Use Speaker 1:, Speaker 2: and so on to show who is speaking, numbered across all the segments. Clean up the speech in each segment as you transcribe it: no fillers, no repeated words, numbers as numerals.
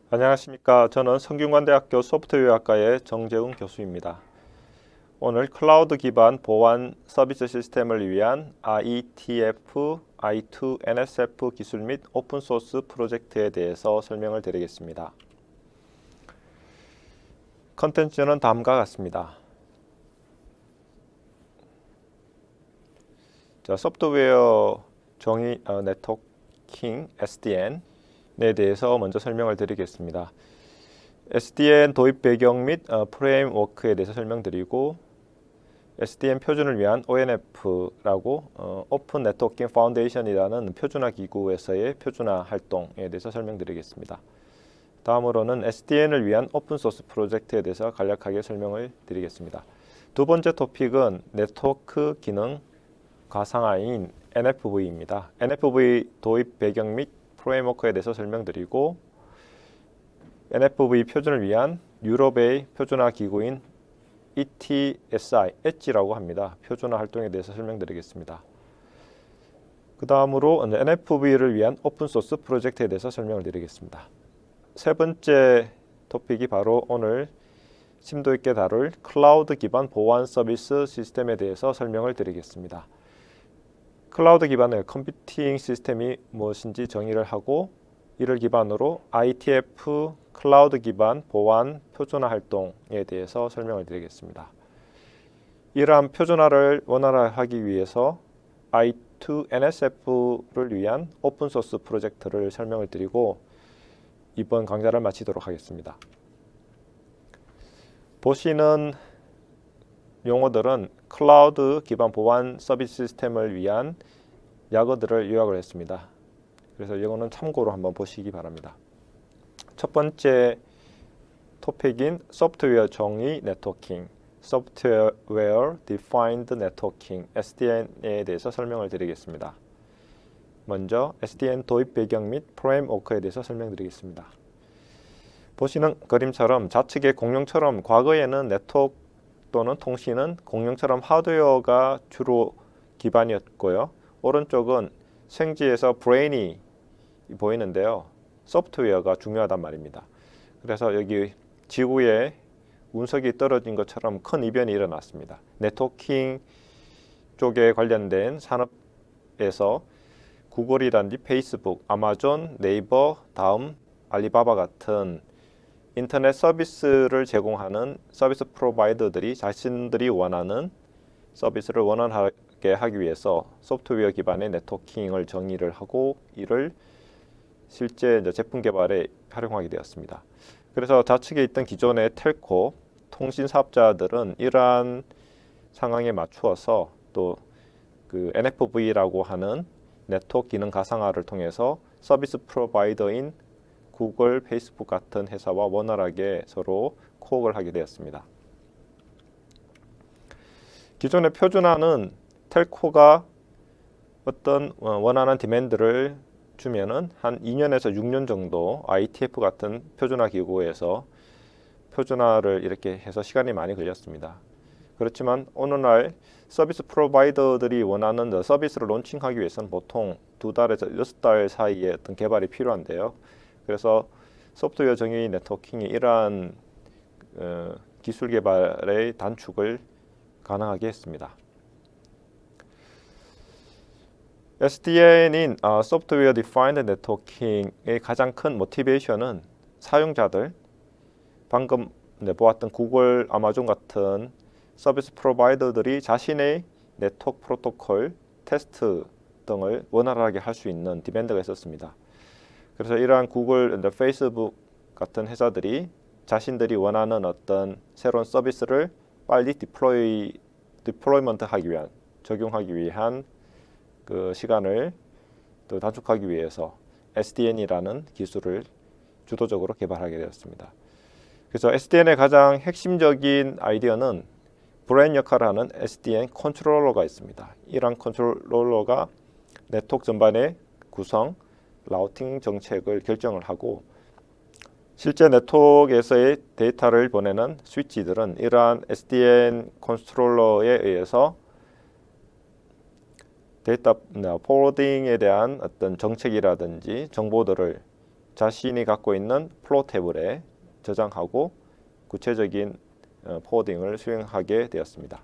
Speaker 1: 안녕하십니까. 저는 성균관대학교 소프트웨어학과의 정재웅 교수입니다. 오늘 클라우드 기반 보안 서비스 시스템을 위한 IETF, I2NSF 기술 및 오픈소스 프로젝트에 대해서 설명을 드리겠습니다. 컨텐츠는 다음과 같습니다. 소프트웨어 정의 네트워킹 SDN에 대해서 먼저 설명을 드리겠습니다. SDN 도입 배경 및 프레임워크에 대해서 설명드리고, SDN 표준을 위한 ONF라고 오픈 네트워킹 파운데이션이라는 표준화 기구에서의 표준화 활동에 대해서 설명드리겠습니다. 다음으로는 SDN을 위한 오픈소스 프로젝트에 대해서 간략하게 설명을 드리겠습니다. 두 번째 토픽은 네트워크 기능 가상화인 NFV입니다. NFV 도입 배경 및 프레임워크에 대해서 설명드리고, NFV 표준을 위한 유럽의 표준화 기구인 ETSI, 엣지라고 합니다. 표준화 활동에 대해서 설명드리겠습니다. 그 다음으로 NFV를 위한 오픈소스 프로젝트에 대해서 설명을 드리겠습니다. 세 번째 토픽이 바로 오늘 심도 있게 다룰 클라우드 기반 보안 서비스 시스템에 대해서 설명을 드리겠습니다. 클라우드 기반의 컴퓨팅 시스템이 무엇인지 정의를 하고, 이를 기반으로 IETF 클라우드 기반 보안 표준화 활동에 대해서 설명을 드리겠습니다. 이러한 표준화를 원활하게 위해서 I2NSF를 위한 오픈소스 프로젝트를 설명을 드리고 이번 강좌를 마치도록 하겠습니다. 보시는 용어들은 클라우드 기반 보안 서비스 시스템을 위한 약어들을 요약을 했습니다. 그래서 이거는 참고로 한번 보시기 바랍니다. 첫 번째 토픽인 소프트웨어 정의 네트워킹, Software Defined Networking, SDN에 대해서 설명을 드리겠습니다. 먼저 SDN 도입 배경 및 프레임워크에 대해서 설명드리겠습니다. 보시는 그림처럼 좌측의 공룡처럼 과거에는 네트워크 또는 통신은 공룡처럼 하드웨어가 주로 기반이었고요. 오른쪽은 생지에서 브레인이 보이는데요. 소프트웨어가 중요하단 말입니다. 그래서 여기 지구에 운석이 떨어진 것처럼 큰 이변이 일어났습니다. 네트워킹 쪽에 관련된 산업에서 구글이라든지 페이스북, 아마존, 네이버, 다음, 알리바바 같은 인터넷 서비스를 제공하는 서비스 프로바이더들이 자신들이 원하는 서비스를 원활하게 하기 위해서 소프트웨어 기반의 네트워킹을 정의를 하고 이를 실제 제품 개발에 활용하게 되었습니다. 그래서 좌측에 있던 기존의 텔코 통신 사업자들은 이러한 상황에 맞추어서 또 그 NFV라고 하는 네트워크 기능 가상화를 통해서 서비스 프로바이더인 구글, 페이스북 같은 회사와 원활하게 서로 코업을 하게 되었습니다. 기존의 표준화는 텔코가 어떤 원하는 디맨드를 주면은 한 2년에서 6년 정도 IETF 같은 표준화 기구에서 표준화를 이렇게 해서 시간이 많이 걸렸습니다. 그렇지만 오늘날 서비스 프로바이더들이 원하는 서비스를 론칭하기 위해서는 보통 2달에서 6달 사이에 어떤 개발이 필요한데요. 그래서 소프트웨어 정의 네트워킹이 이러한 기술 개발의 단축을 가능하게 했습니다. SDN인 Software Defined Networking의 가장 큰 모티베이션은 사용자들, 방금 보았던 구글, 아마존 같은 서비스 프로바이더들이 자신의 네트워크 프로토콜, 테스트 등을 원활하게 할 수 있는 디맨드가 있었습니다. 그래서 이러한 구글, 페이스북 같은 회사들이 자신들이 원하는 어떤 새로운 서비스를 빨리 디플로이먼트 하기 위한, 적용하기 위한 그 시간을 또 단축하기 위해서 SDN이라는 기술을 주도적으로 개발하게 되었습니다. 그래서 SDN의 가장 핵심적인 아이디어는 브레인 역할을 하는 SDN 컨트롤러가 있습니다. 이러한 컨트롤러가 네트워크 전반의 구성, 라우팅 정책을 결정을 하고 실제 네트워크에서의 데이터를 보내는 스위치들은 이러한 SDN 컨트롤러에 의해서 데이터 포워딩에 대한 어떤 정책이라든지 정보들을 자신이 갖고 있는 플로우 테이블에 저장하고 구체적인 포워딩을 수행하게 되었습니다.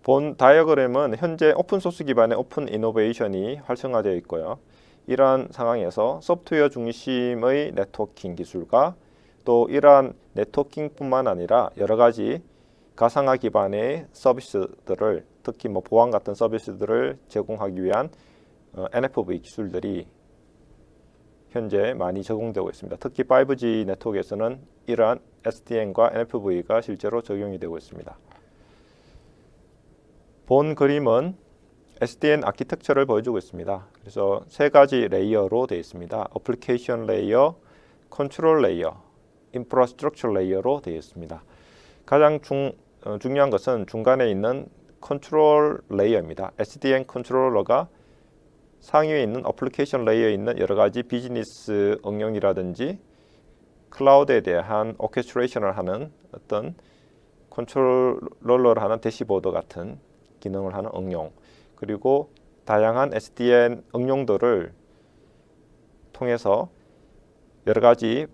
Speaker 1: 본 다이어그램은 현재 오픈소스 기반의 오픈 이노베이션이 활성화되어 있고요. 이러한 상황에서 소프트웨어 중심의 네트워킹 기술과 또 이러한 네트워킹뿐만 아니라 여러 가지 가상화 기반의 서비스들을, 특히 보안 같은 서비스들을 제공하기 위한 NFV 기술들이 현재 많이 적용되고 있습니다. 특히 5G 네트워크에서는 이러한 SDN과 NFV가 실제로 적용이 되고 있습니다. 본 그림은 SDN 아키텍처를 보여주고 있습니다. 그래서 세 가지 레이어로 되어 있습니다. 어플리케이션 레이어, 컨트롤 레이어, 인프라스트럭처 레이어로 되어 있습니다. 가장 중요한 것은 중간에 있는 컨트롤 레이어입니다. SDN 컨트롤러가 상위에 있는 어플리케이션 레이어에 있는 여러 가지 비즈니스 응용이라든지 클라우드에 대한 오케스트레이션을 하는 어떤 컨트롤러를 하는 대시보드 같은 기능을 하는 응용, 그리고 다양한 SDN 응용들을 통해서 여러 가지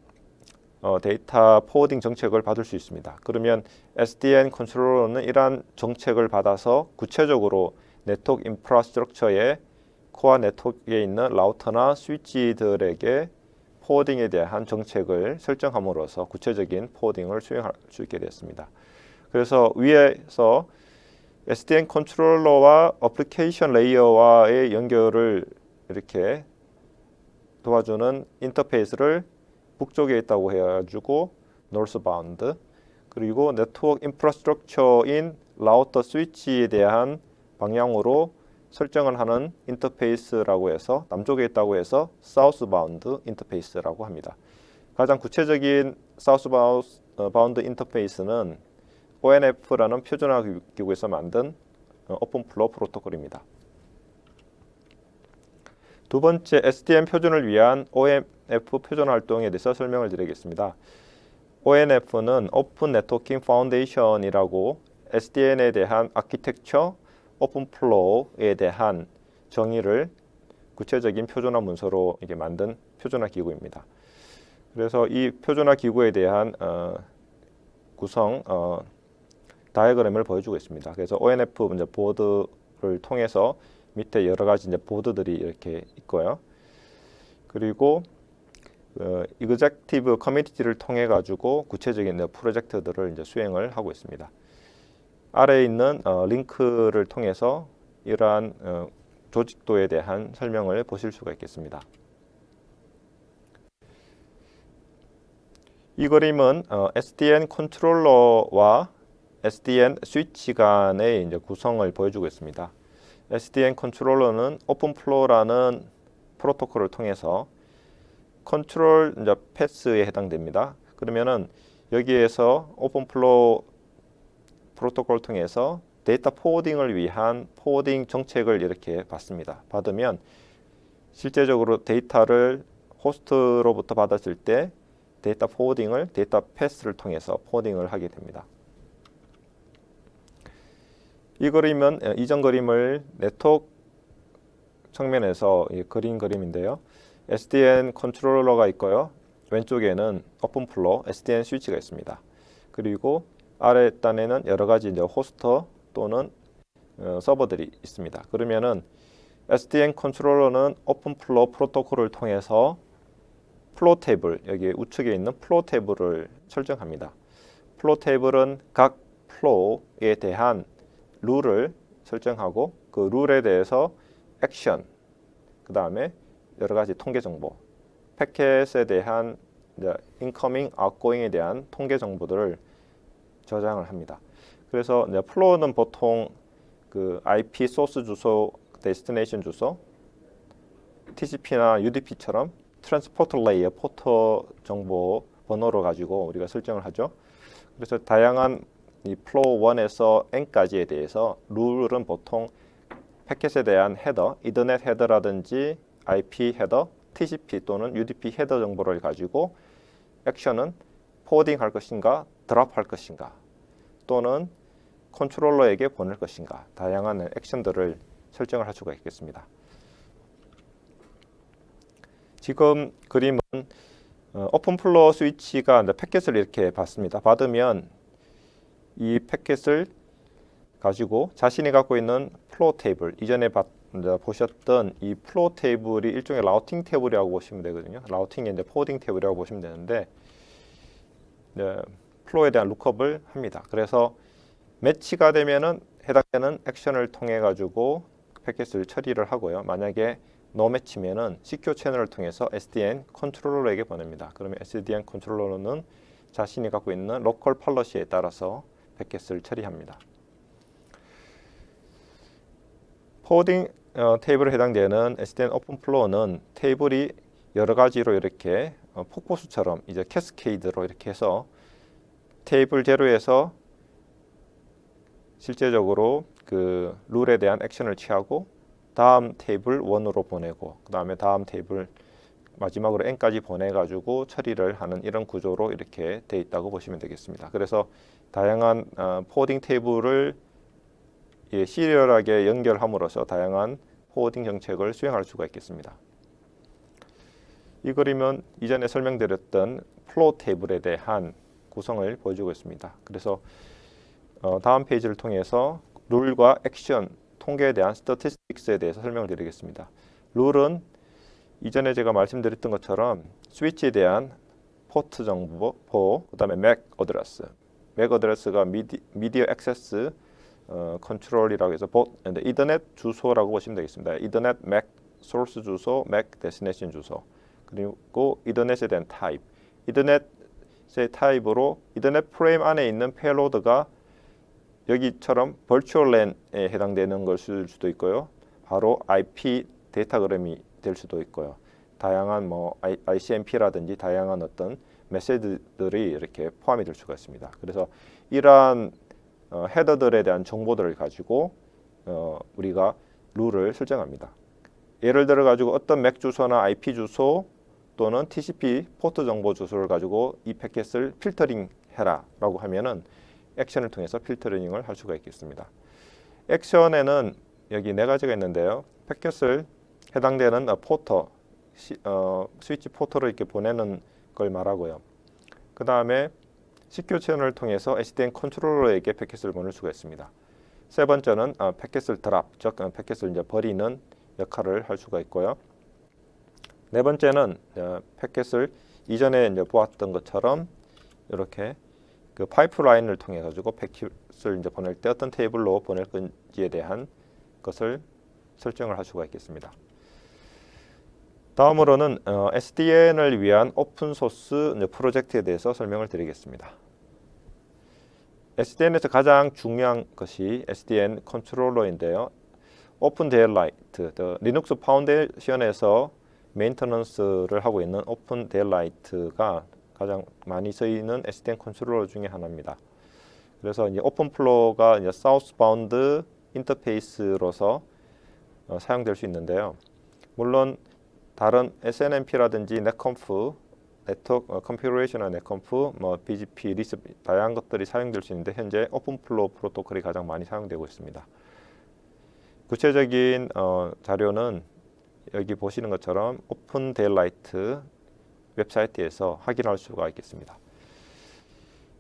Speaker 1: 데이터 포워딩 정책을 받을 수 있습니다. 그러면 SDN 컨트롤러는 이러한 정책을 받아서 구체적으로 네트워크 인프라스트럭처의 코어 네트워크에 있는 라우터나 스위치들에게 포워딩에 대한 정책을 설정함으로써 구체적인 포워딩을 수행할 수 있게 됐습니다. 그래서 위에서 SDN 컨트롤러와 어플리케이션 레이어와의 연결을 이렇게 도와주는 인터페이스를 북쪽에 있다고 해가지고 노스바운드, 그리고 네트워크 인프라스트럭처인 라우터 스위치에 대한 방향으로 설정을 하는 인터페이스라고 해서 남쪽에 있다고 해서 사우스바운드 인터페이스라고 합니다. 가장 구체적인 사우스바운드 인터페이스는 ONF라는 표준화 기구에서 만든 오픈플로우 프로토콜입니다. 두 번째, SDN 표준을 위한 ONF 표준 활동에 대해서 설명을 드리겠습니다. ONF는 오픈 네트워킹 파운데이션이라고 SDN에 대한 아키텍처, 오픈플로우에 대한 정의를 구체적인 표준화 문서로 이게 만든 표준화 기구입니다. 그래서 이 표준화 기구에 대한 구성 다이어그램을 보여주고 있습니다. 그래서 ONF 이제 보드를 통해서 밑에 여러 가지 이제 보드들이 이렇게 있고요. 그리고 이그젝티브 커뮤니티를 통해 가지고 구체적인 프로젝트들을 이제 수행을 하고 있습니다. 아래에 있는 링크를 통해서 이러한 조직도에 대한 설명을 보실 수가 있겠습니다. 이 그림은 SDN 컨트롤러와 SDN 스위치 간의 이제 구성을 보여주고 있습니다. SDN 컨트롤러는 오픈플로우라는 프로토콜을 통해서 컨트롤 이제 패스에 해당됩니다. 그러면은 여기에서 오픈플로우 프로토콜을 통해서 데이터 포워딩을 위한 포워딩 정책을 이렇게 받습니다. 받으면 실제적으로 데이터를 호스트로부터 받았을 때 데이터 포워딩을 데이터 패스를 통해서 포워딩을 하게 됩니다. 이 그림은 이전 그림을 네트워크 측면에서 그린 그림인데요. SDN 컨트롤러가 있고요. 왼쪽에는 오픈플로우 SDN 스위치가 있습니다. 그리고 아래 단에는 여러 가지 이제 호스터 또는 서버들이 있습니다. 그러면은 SDN 컨트롤러는 오픈플로우 프로토콜을 통해서 플로우 테이블, 여기 우측에 있는 플로우 테이블을 설정합니다. 플로우 테이블은 각 플로우에 대한 룰을 설정하고 그 룰에 대해서 액션, 그 다음에 여러 가지 통계 정보, 패켓에 대한 인커밍, 아웃고잉에 대한 통계 정보들을 저장을 합니다. 그래서 이제 플로우는 보통 그 IP 소스 주소, 데스티네이션 주소, TCP나 UDP처럼 트랜스포트 레이어, 포터 정보 번호를 가지고 우리가 설정을 하죠. 그래서 다양한 이 플로우 1에서 n까지에 대해서 룰은 보통 패켓에 대한 헤더, 이더넷 헤더라든지 IP 헤더, TCP 또는 UDP 헤더 정보를 가지고 액션은 포워딩 할 것인가, 드랍 할 것인가, 또는 컨트롤러에게 보낼 것인가, 다양한 액션들을 설정을 할 수가 있겠습니다. 지금 그림은 오픈플로어 스위치가 이제 패킷을 이렇게 받습니다. 받으면 이 패킷을 가지고 자신이 갖고 있는 플로우 테이블, 이전에 보셨던 이 플로우 테이블이 일종의 라우팅 테이블이라고 보시면 되거든요. 라우팅의 이제 포워딩 테이블이라고 보시면 되는데, 플로우에 대한 룩업을 합니다. 그래서 매치가 되면은 해당되는 액션을 통해 가지고 패킷을 처리를 하고요. 만약에 노 매치면은 시큐어 채널을 통해서 SDN 컨트롤러에게 보냅니다. 그러면 SDN 컨트롤러는 자신이 갖고 있는 로컬 폴리시에 따라서 패킷을 처리합니다. 포워딩 테이블에 해당되는 SDN 오픈플로어는 테이블이 여러 가지로 이렇게 폭포수처럼 이제 캐스케이드로 이렇게 해서 테이블 제로에서 실제적으로 그 룰에 대한 액션을 취하고 다음 테이블 1으로 보내고 그 다음에 다음 테이블 마지막으로 n까지 보내가지고 처리를 하는 이런 구조로 이렇게 돼 있다고 보시면 되겠습니다. 그래서 다양한 포워딩 테이블을 시리얼하게 연결함으로써 다양한 포워딩 정책을 수행할 수가 있겠습니다. 이 그림은 이전에 설명드렸던 플로우 테이블에 대한 구성을 보여주고 있습니다. 그래서 다음 페이지를 통해서 룰과 액션, 통계에 대한 스태티스틱스에 대해서 설명을 드리겠습니다. 룰은 이전에 제가 말씀드렸던 것처럼 스위치에 대한 포트 정보, 그 다음에 맥 어드레스. 맥 어드레스가 미디어 액세스 컨트롤이라고 해서 이더넷 주소라고 보시면 되겠습니다. 이더넷 맥 소스 주소, 맥 데스티네이션 주소. 그리고 이더넷에 대한 타입. 이더넷의 타입으로 이더넷 프레임 안에 있는 페일로드가 여기처럼 버추얼 랜에 해당되는 것일 수도 있고요. 바로 IP 데이터그램이 될 수도 있고요. 다양한 ICMP라든지 다양한 어떤 메시지들이 이렇게 포함이 될 수가 있습니다. 그래서 이러한 헤더들에 대한 정보들을 가지고 우리가 룰을 설정합니다. 예를 들어 가지고 어떤 맥 주소나 IP 주소 또는 TCP 포트 정보 주소를 가지고 이 패킷을 필터링 해라 라고 하면은 액션을 통해서 필터링을 할 수가 있겠습니다. 액션에는 여기 네 가지가 있는데요. 패킷을 해당되는 포터, 스위치 포터로 이렇게 보내는 걸 말하고요. 그 다음에 시큐어 채널을 통해서 SDN 컨트롤러에게 패킷을 보낼 수가 있습니다. 세 번째는 패킷을 드랍, 즉 패킷을 이제 버리는 역할을 할 수가 있고요. 네 번째는 패킷을 이전에 이제 보았던 것처럼 이렇게 그 파이프라인을 통해 가지고 패킷을 이제 보낼 때 어떤 테이블로 보낼 건지에 대한 것을 설정을 할 수가 있겠습니다. 다음으로는 SDN을 위한 오픈 소스 프로젝트에 대해서 설명을 드리겠습니다. SDN에서 가장 중요한 것이 SDN 컨트롤러인데요. 오픈 데일라이트, 리눅스 파운데이션에서 메인터넌스를 하고 있는 오픈 데일라이트가 가장 많이 쓰이는 SDN 컨트롤러 중에 하나입니다. 그래서 이제 오픈플로어가 이제 사우스바운드 인터페이스로서 사용될 수 있는데요. 물론 다른 SNMP라든지 넷컴프, 네트워크 컨피그레이션이나 넷컴프, BGP, 리스 다양한 것들이 사용될 수 있는데 현재 오픈플로어 프로토콜이 가장 많이 사용되고 있습니다. 구체적인 자료는 여기 보시는 것처럼 오픈 데일라이트 웹사이트에서 확인할 수가 있겠습니다.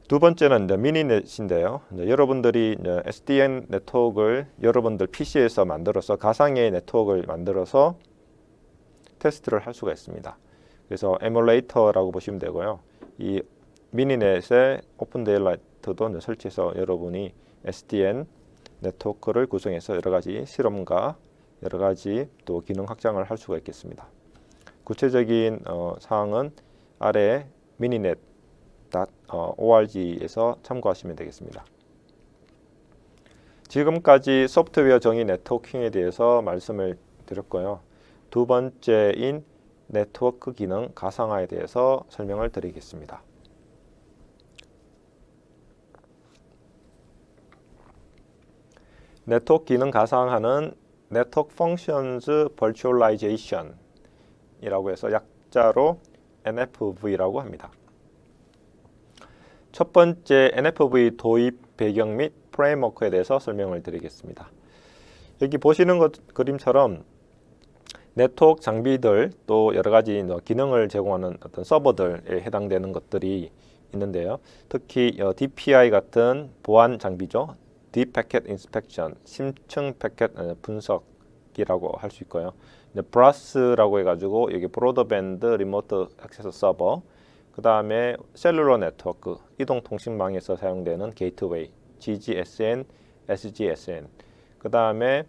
Speaker 1: 두 번째는 미니넷인데요. 여러분들이 SDN 네트워크를 여러분들 PC에서 만들어서 가상의 네트워크를 만들어서 테스트를 할 수가 있습니다. 그래서 에뮬레이터라고 보시면 되고요. 이 미니넷의 오픈 데일라이트도 설치해서 여러분이 SDN 네트워크를 구성해서 여러 가지 실험과 여러 가지 또 기능 확장을 할 수가 있겠습니다. 구체적인 사항은 아래 mininet.org에서 참고하시면 되겠습니다. 지금까지 소프트웨어 정의 네트워킹에 대해서 말씀을 드렸고요. 두 번째인 네트워크 기능 가상화에 대해서 설명을 드리겠습니다. 네트워크 기능 가상화는 네트워크 펑션즈 버추얼라이제이션 이라고 해서 약자로 NFV라고 합니다. 첫 번째 NFV 도입 배경 및 프레임워크에 대해서 설명을 드리겠습니다. 여기 보시는 그림처럼 네트워크 장비들 또 여러 가지 기능을 제공하는 어떤 서버들에 해당되는 것들이 있는데요. 특히 DPI 같은 보안 장비죠. Deep Packet Inspection, 심층 패켓 분석이라고 할 수 있고요. 브라스라고 해가지고 여기 브로드밴드 리모트 액세스 서버, 그 다음에 셀룰러 네트워크, 이동통신망에서 사용되는 게이트웨이, GGSN, SGSN, 그 다음에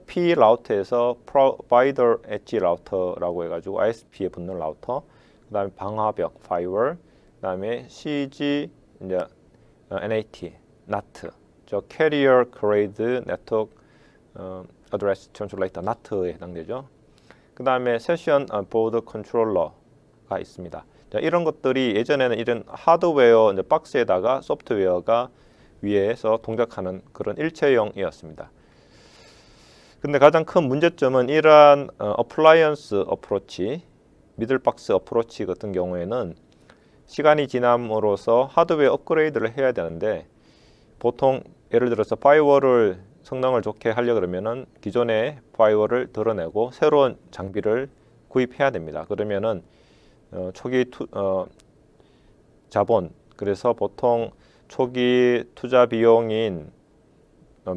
Speaker 1: P 라우터에서 Provider Edge 라우터라고 해가지고 ISP에 붙는 라우터, 그 다음에 방화벽, Firewall, 그 다음에 CG, 이제 NAT, NAT, 저 Carrier Grade Network Address Translator, NAT에 해당되죠. 그 다음에 Session Board Controller가 있습니다. 자, 이런 것들이 예전에는 이런 하드웨어 이제 박스에다가 소프트웨어가 위에서 동작하는 그런 일체형이었습니다. 근데 가장 큰 문제점은 이러한 어플라이언스 어프로치, 미들박스 어프로치 같은 경우에는 시간이 지남으로써 하드웨어 업그레이드를 해야 되는데, 보통 예를 들어서 파이어월을 성능을 좋게 하려 그러면은 기존의 파이어월을 드러내고 새로운 장비를 구입해야 됩니다. 그러면은 초기 자본, 그래서 보통 초기 투자 비용인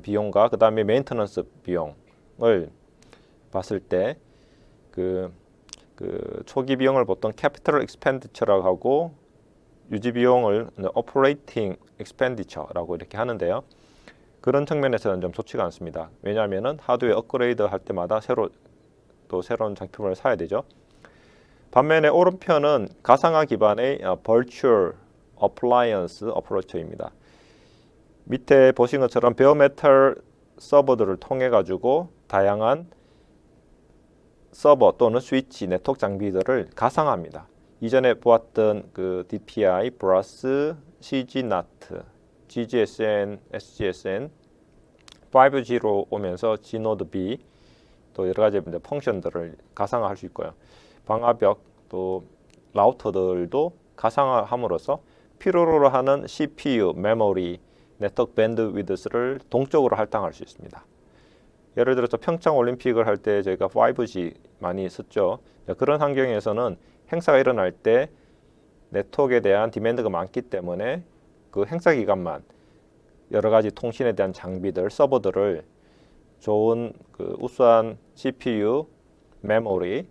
Speaker 1: 비용과 그 다음에 메인터넌스 비용을 봤을 때 그 초기 비용을 보통 캐피털 익스펜디처라고 하고 유지 비용을 오퍼레이팅 익스펜디처라고 이렇게 하는데요. 그런 측면에서는 좀 좋지가 않습니다. 왜냐하면은 하드웨어 업그레이드 할 때마다 또 새로운 장품을 사야 되죠. 반면에 오른편은 가상화 기반의 Virtual Appliance 어프로치입니다. 밑에 보신 것처럼 베어메탈 서버들을 통해 가지고 다양한 서버 또는 스위치, 네트워크 장비들을 가상화합니다. 이전에 보았던 그 DPI, 브라스, CGNAT, GGSN, SGSN, 5G로 오면서 G노드 B, 또 여러 가지 펑션들을 가상화할 수 있고요. 방화벽 또 라우터들도 가상화함으로써 필요로 하는 CPU, 메모리, 네트워크 밴드위드스를 동적으로 할당할 수 있습니다. 예를 들어서 평창 올림픽을 할 때 저희가 5G 많이 썼죠. 그런 환경에서는 행사가 일어날 때 네트워크에 대한 디맨드가 많기 때문에 그 행사 기간만 여러 가지 통신에 대한 장비들, 서버들을 좋은 그 우수한 CPU, 메모리,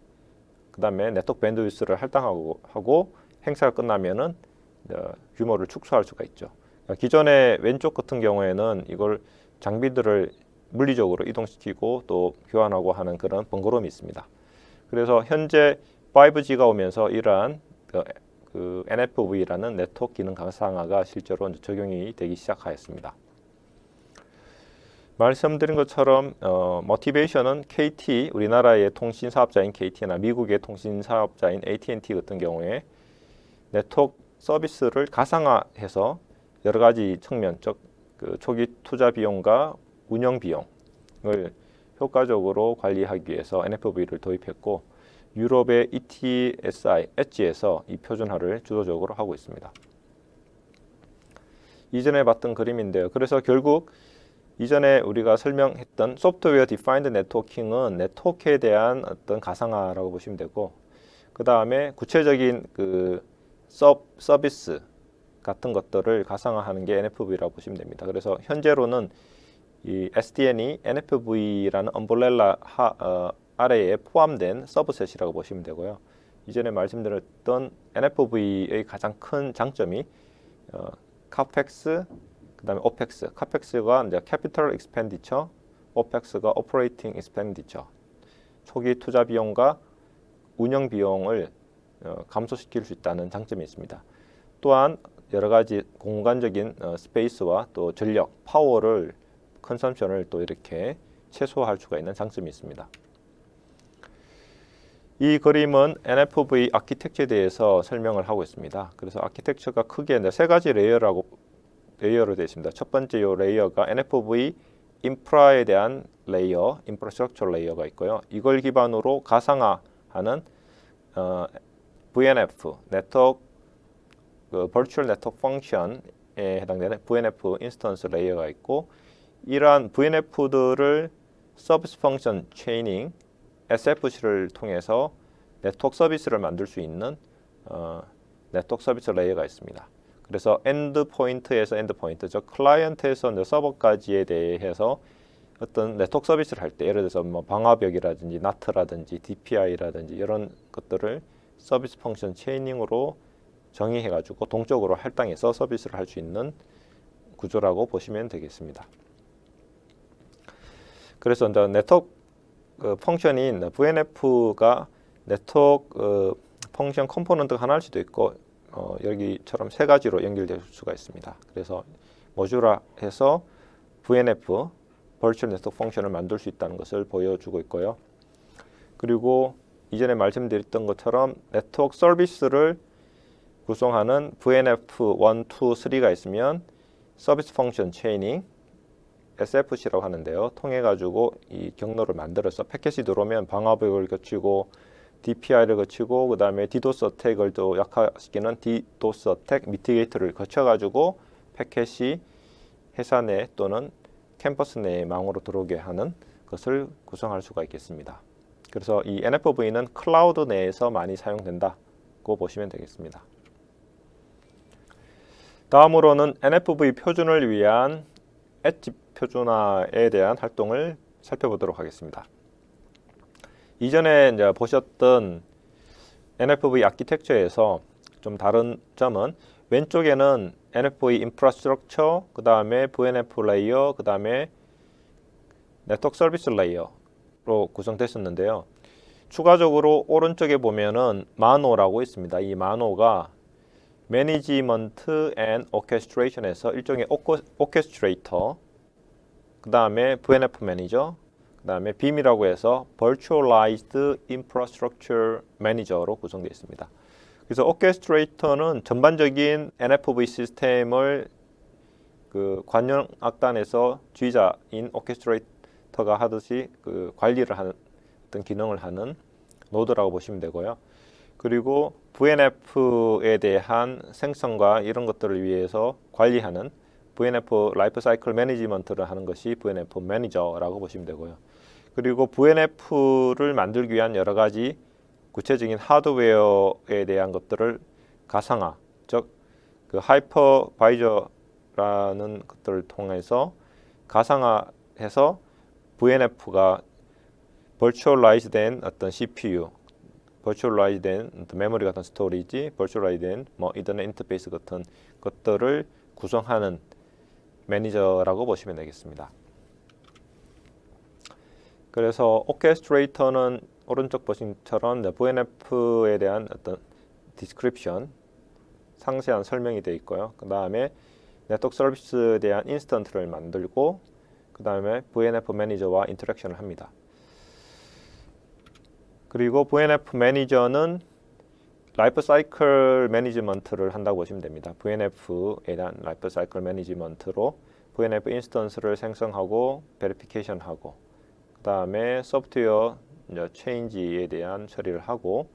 Speaker 1: 그 다음에 네트워크 밴드위스를 할당하고 행사가 끝나면은 규모를 축소할 수가 있죠. 기존의 왼쪽 같은 경우에는 이걸 장비들을 물리적으로 이동시키고 또 교환하고 하는 그런 번거로움이 있습니다. 그래서 현재 5G가 오면서 이러한 그 NFV라는 네트워크 기능 가상화가 실제로 적용이 되기 시작하였습니다. 말씀드린 것처럼 모티베이션은 KT, 우리나라의 통신 사업자인 KT나 미국의 통신 사업자인 AT&T 같은 경우에 네트워크 서비스를 가상화해서 여러 가지 측면, 즉 그 초기 투자 비용과 운영 비용을 효과적으로 관리하기 위해서 NFV를 도입했고, 유럽의 ETSI, 엣지에서 이 표준화를 주도적으로 하고 있습니다. 이전에 봤던 그림인데요. 그래서 결국 이전에 우리가 설명했던 소프트웨어 디파인드 네트워킹은 네트워크에 대한 어떤 가상화라고 보시면 되고, 그 다음에 구체적인 그 서비스 같은 것들을 가상화하는 게 NFV라고 보시면 됩니다. 그래서 현재로는 이 SDN이 NFV라는 엄브렐라 아래에 포함된 서브셋이라고 보시면 되고요. 이전에 말씀드렸던 NFV의 가장 큰 장점이 카펙스, 그다음에 오펙스. 카펙스가 이제 캐피털 익스펜디처, 오펙스가 오퍼레이팅 익스펜디처. 초기 투자 비용과 운영 비용을 감소시킬 수 있다는 장점이 있습니다. 또한 여러 가지 공간적인 스페이스와 또 전력, 파워를 컨섬션을 또 이렇게 최소화할 수가 있는 장점이 있습니다. 이 그림은 NFV 아키텍처에 대해서 설명을 하고 있습니다. 그래서 아키텍처가 크게 세 가지 레이어로 되어 있습니다. 첫 번째 요 레이어가 NFV 인프라에 대한 레이어, 인프라스트럭처 레이어가 있고요. 이걸 기반으로 가상화하는 VNF, 네트워크 버추얼 네트워크 펑션에 해당되는 VNF 인스턴스 레이어가 있고, 이러한 VNF들을 서비스 펑션 체이닝, SFC를 통해서 네트워크 서비스를 만들 수 있는 네트워크 서비스 레이어가 있습니다. 그래서 엔드포인트에서 엔드포인트, 즉 클라이언트에서 서버까지에 대해서 어떤 네트워크 서비스를 할 때, 예를 들어서 뭐 방화벽이라든지 NAT라든지 DPI라든지 이런 것들을 서비스 펑션 체이닝으로 정의해가지고 동적으로 할당해서 서비스를 할 수 있는 구조라고 보시면 되겠습니다. 그래서 이제 네트워크 펑션인 VNF가 네트워크 펑션 컴포넌트 하나일 수도 있고 여기처럼 세 가지로 연결될 수가 있습니다. 그래서 모듈화해서 VNF 버추얼 네트워크 펑션을 만들 수 있다는 것을 보여주고 있고요. 그리고 이전에 말씀드렸던 것처럼 네트워크 서비스를 구성하는 VNF 1, 2, 3가 있으면 서비스 펑션 체이닝 SFC라고 하는데요. 통해 가지고 이 경로를 만들어서 패킷이 들어오면 방화벽을 거치고 DPI를 거치고 그 다음에 DDoS 어택을 또 약화시키는 DDoS 어택 미티게이터를 거쳐 가지고 패킷이 회사 내 또는 캠퍼스 내의 망으로 들어오게 하는 것을 구성할 수가 있겠습니다. 그래서 이 NFV는 클라우드 내에서 많이 사용된다고 보시면 되겠습니다. 다음으로는 NFV 표준을 위한 엣지 표준화에 대한 활동을 살펴보도록 하겠습니다. 이전에 이제 보셨던 NFV 아키텍처에서 좀 다른 점은 왼쪽에는 NFV 인프라스트럭처, 그 다음에 VNF 레이어, 그 다음에 네트워크 서비스 레이어로 구성됐었는데요. 추가적으로 오른쪽에 보면은 마노라고 있습니다. 이 마노가 매니지먼트 앤 오케스트레이션에서 일종의 오케스트레이터, 그 다음에 VNF 매니저, 그 다음에 BIM이라고 해서 Virtualized Infrastructure Manager로 구성되어 있습니다. 그래서 오케스트레이터는 전반적인 NFV 시스템을 그 관련 악단에서 지휘자인 오케스트레이터가 하듯이 그 관리를 하는 어떤 기능을 하는 노드라고 보시면 되고요. 그리고 VNF에 대한 생성과 이런 것들을 위해서 관리하는 VNF 라이프 사이클 매니지먼트를 하는 것이 VNF 매니저라고 보시면 되고요. 그리고 VNF를 만들기 위한 여러 가지 구체적인 하드웨어에 대한 것들을 가상화, 즉 그 하이퍼바이저라는 것들을 통해서 가상화해서 VNF가 버추얼라이즈 된 어떤 CPU, 버추얼라이즈 된 메모리 같은 스토리지, 버추얼라이즈 된 뭐 이더넷 인터페이스 같은 것들을 구성하는 매니저라고 보시면 되겠습니다. 그래서 오케스트레이터는 오른쪽 보신 것처럼 VNF에 대한 어떤 디스크립션, 상세한 설명이 되어 있고요. 그 다음에 네트워크 서비스에 대한 인스턴트를 만들고 그 다음에 VNF 매니저와 인터랙션을 합니다. 그리고 VNF 매니저는 라이프 사이클 매니지먼트를 한다고 보시면 됩니다. VNF에 대한 라이프 사이클 매니지먼트로 VNF 인스턴스를 생성하고 베리피케이션하고 그 다음에 소프트웨어 체인지에 대한 처리를 하고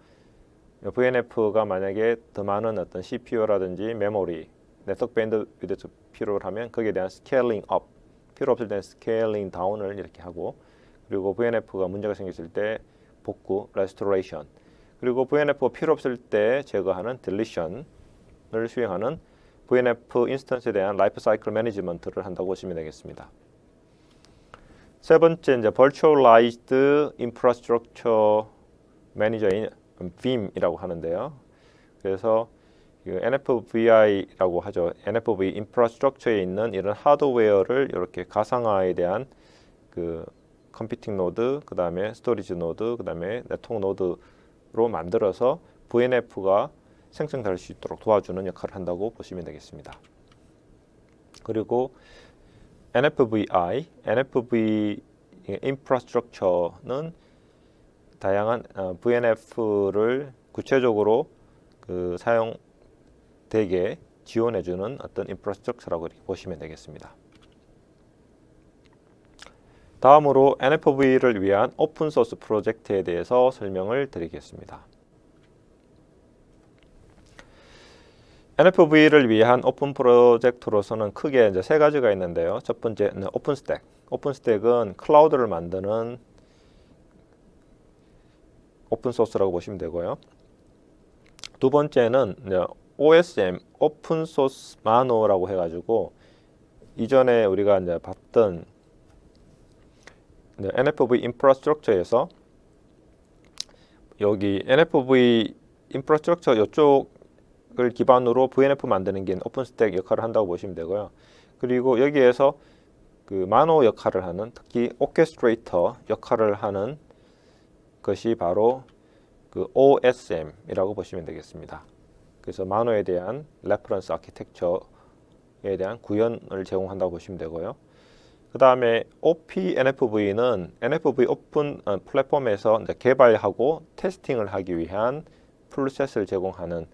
Speaker 1: VNF가 만약에 더 많은 어떤 CPU라든지 메모리, 네트워크 밴드위드 필요하면 거기에 대한 스케일링 업, 필요 없을 때는 스케일링 다운을 이렇게 하고 그리고 VNF가 문제가 생겼을 때 복구, 레스토레이션 그리고 VNF가 필요 없을 때 제거하는 딜리션을 수행하는 VNF 인스턴스에 대한 라이프 사이클 매니지먼트를 한다고 보시면 되겠습니다. 세 번째 이제 Virtualized Infrastructure Manager인 BIM이라고 하는데요. 그래서 NFVI라고 하죠. NFV 인프라스트럭처에 있는 이런 하드웨어를 이렇게 가상화에 대한 그 컴퓨팅 노드, 그 다음에 스토리지 노드, 그 다음에 네트워크 노드로 만들어서 VNF가 생성될 수 있도록 도와주는 역할을 한다고 보시면 되겠습니다. 그리고 NFVI, NFV 인프라스트럭처는 다양한 VNF를 구체적으로 그 사용되게 지원해주는 어떤 인프라스트럭처라고 이렇게 보시면 되겠습니다. 다음으로 NFV를 위한 오픈소스 프로젝트에 대해서 설명을 드리겠습니다. NFV를 위한 오픈 프로젝트로서는 크게 이제 세 가지가 있는데요. 첫 번째는 오픈스택. 오픈스택은 클라우드를 만드는 오픈 소스라고 보시면 되고요. 두 번째는 OSM, 오픈 소스 마노라고 해가지고 이전에 우리가 이제 봤던 NFV 인프라스트럭처에서 여기 NFV 인프라스트럭처 이쪽을 기반으로 VNF 만드는 게 오픈스택 역할을 한다고 보시면 되고요. 그리고 여기에서 그 마노 역할을 하는, 특히 오케스트레이터 역할을 하는 것이 바로 그 OSM이라고 보시면 되겠습니다. 그래서 마노에 대한 레퍼런스 아키텍처에 대한 구현을 제공한다고 보시면 되고요. 그 다음에 OPNFV는 NFV 오픈 플랫폼에서 이제 개발하고 테스팅을 하기 위한 풀셋을 제공하는,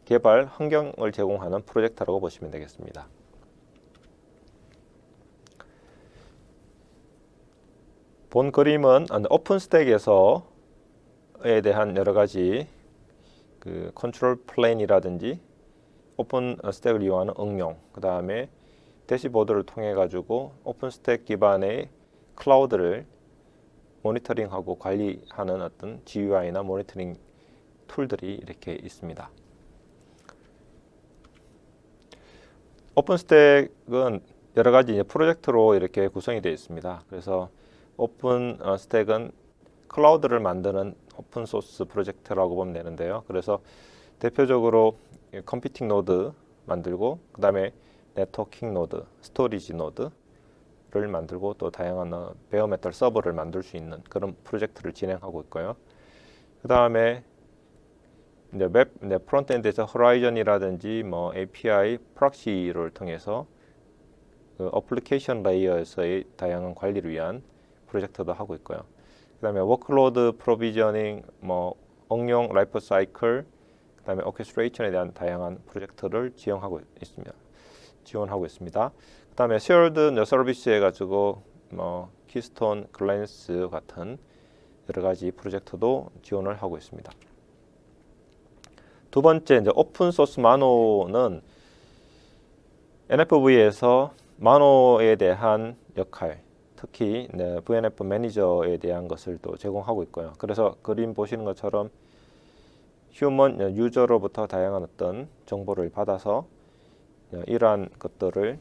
Speaker 1: 개발 환경을 제공하는 프로젝트라고 보시면 되겠습니다. 본 그림은 오픈스택에서에 대한 여러 가지 그 컨트롤 플레인이라든지 오픈 스택을 이용하는 응용, 그 다음에 대시보드를 통해 가지고 오픈스택 기반의 클라우드를 모니터링하고 관리하는 어떤 GUI나 모니터링 툴들이 이렇게 있습니다. 오픈스택은 여러 가지 이제 프로젝트로 이렇게 구성이 되어 있습니다. 그래서 오픈스택은 클라우드를 만드는 오픈소스 프로젝트라고 보면 되는데요. 그래서 대표적으로 컴퓨팅 노드 만들고, 그 다음에 네트워킹 노드, 스토리지 노드를 만들고, 또 다양한 베어메탈 서버를 만들 수 있는 그런 프로젝트를 진행하고 있고요. 그 다음에 이제 프론트엔드에서 호라이즌이라든지 뭐 API 프록시를 통해서 그 어플리케이션 레이어에서의 다양한 관리를 위한 프로젝트도 하고 있고요. 그 다음에 워크로드 프로비저닝, 뭐 응용 라이프 사이클, 그 다음에 오케스트레이션에 대한 다양한 프로젝트를 지원하고 있습니다. 그 다음에 쉐어드 서비스 해가지고 뭐 키스톤, 글랜스 같은 여러 가지 프로젝트도 지원을 하고 있습니다. 두 번째, 이제 오픈 소스 마노는 NFV에서 마노에 대한 역할, 특히 VNF 매니저에 대한 것을 또 제공하고 있고요. 그래서 그림 보시는 것처럼 휴먼 유저로부터 다양한 어떤 정보를 받아서 이러한 것들을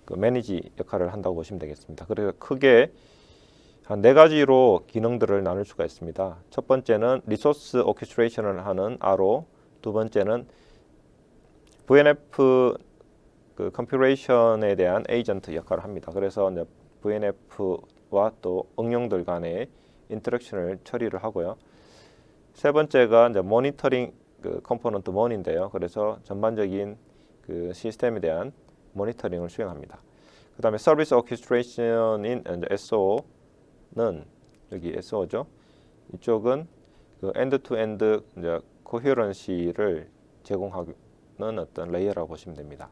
Speaker 1: 그 매니지 역할을 한다고 보시면 되겠습니다. 그래서 크게 한 네 가지로 기능들을 나눌 수가 있습니다. 첫 번째는 리소스 오케스트레이션을 하는 RO, 두 번째는 VNF 그 컨피그레이션에 대한 에이전트 역할을 합니다. 그래서 이제 VNF와 또 응용들 간의 인터랙션을 처리를 하고요. 세 번째가 이제 모니터링 그 컴포넌트 mon인데요. 그래서 전반적인 그 시스템에 대한 모니터링을 수행합니다. 그 다음에 서비스 오케스트레이션인 SO는 여기 SO죠. 이쪽은 그 엔드-투-엔드 이제 코헤런시를 제공하는 어떤 레이어라고 보시면 됩니다.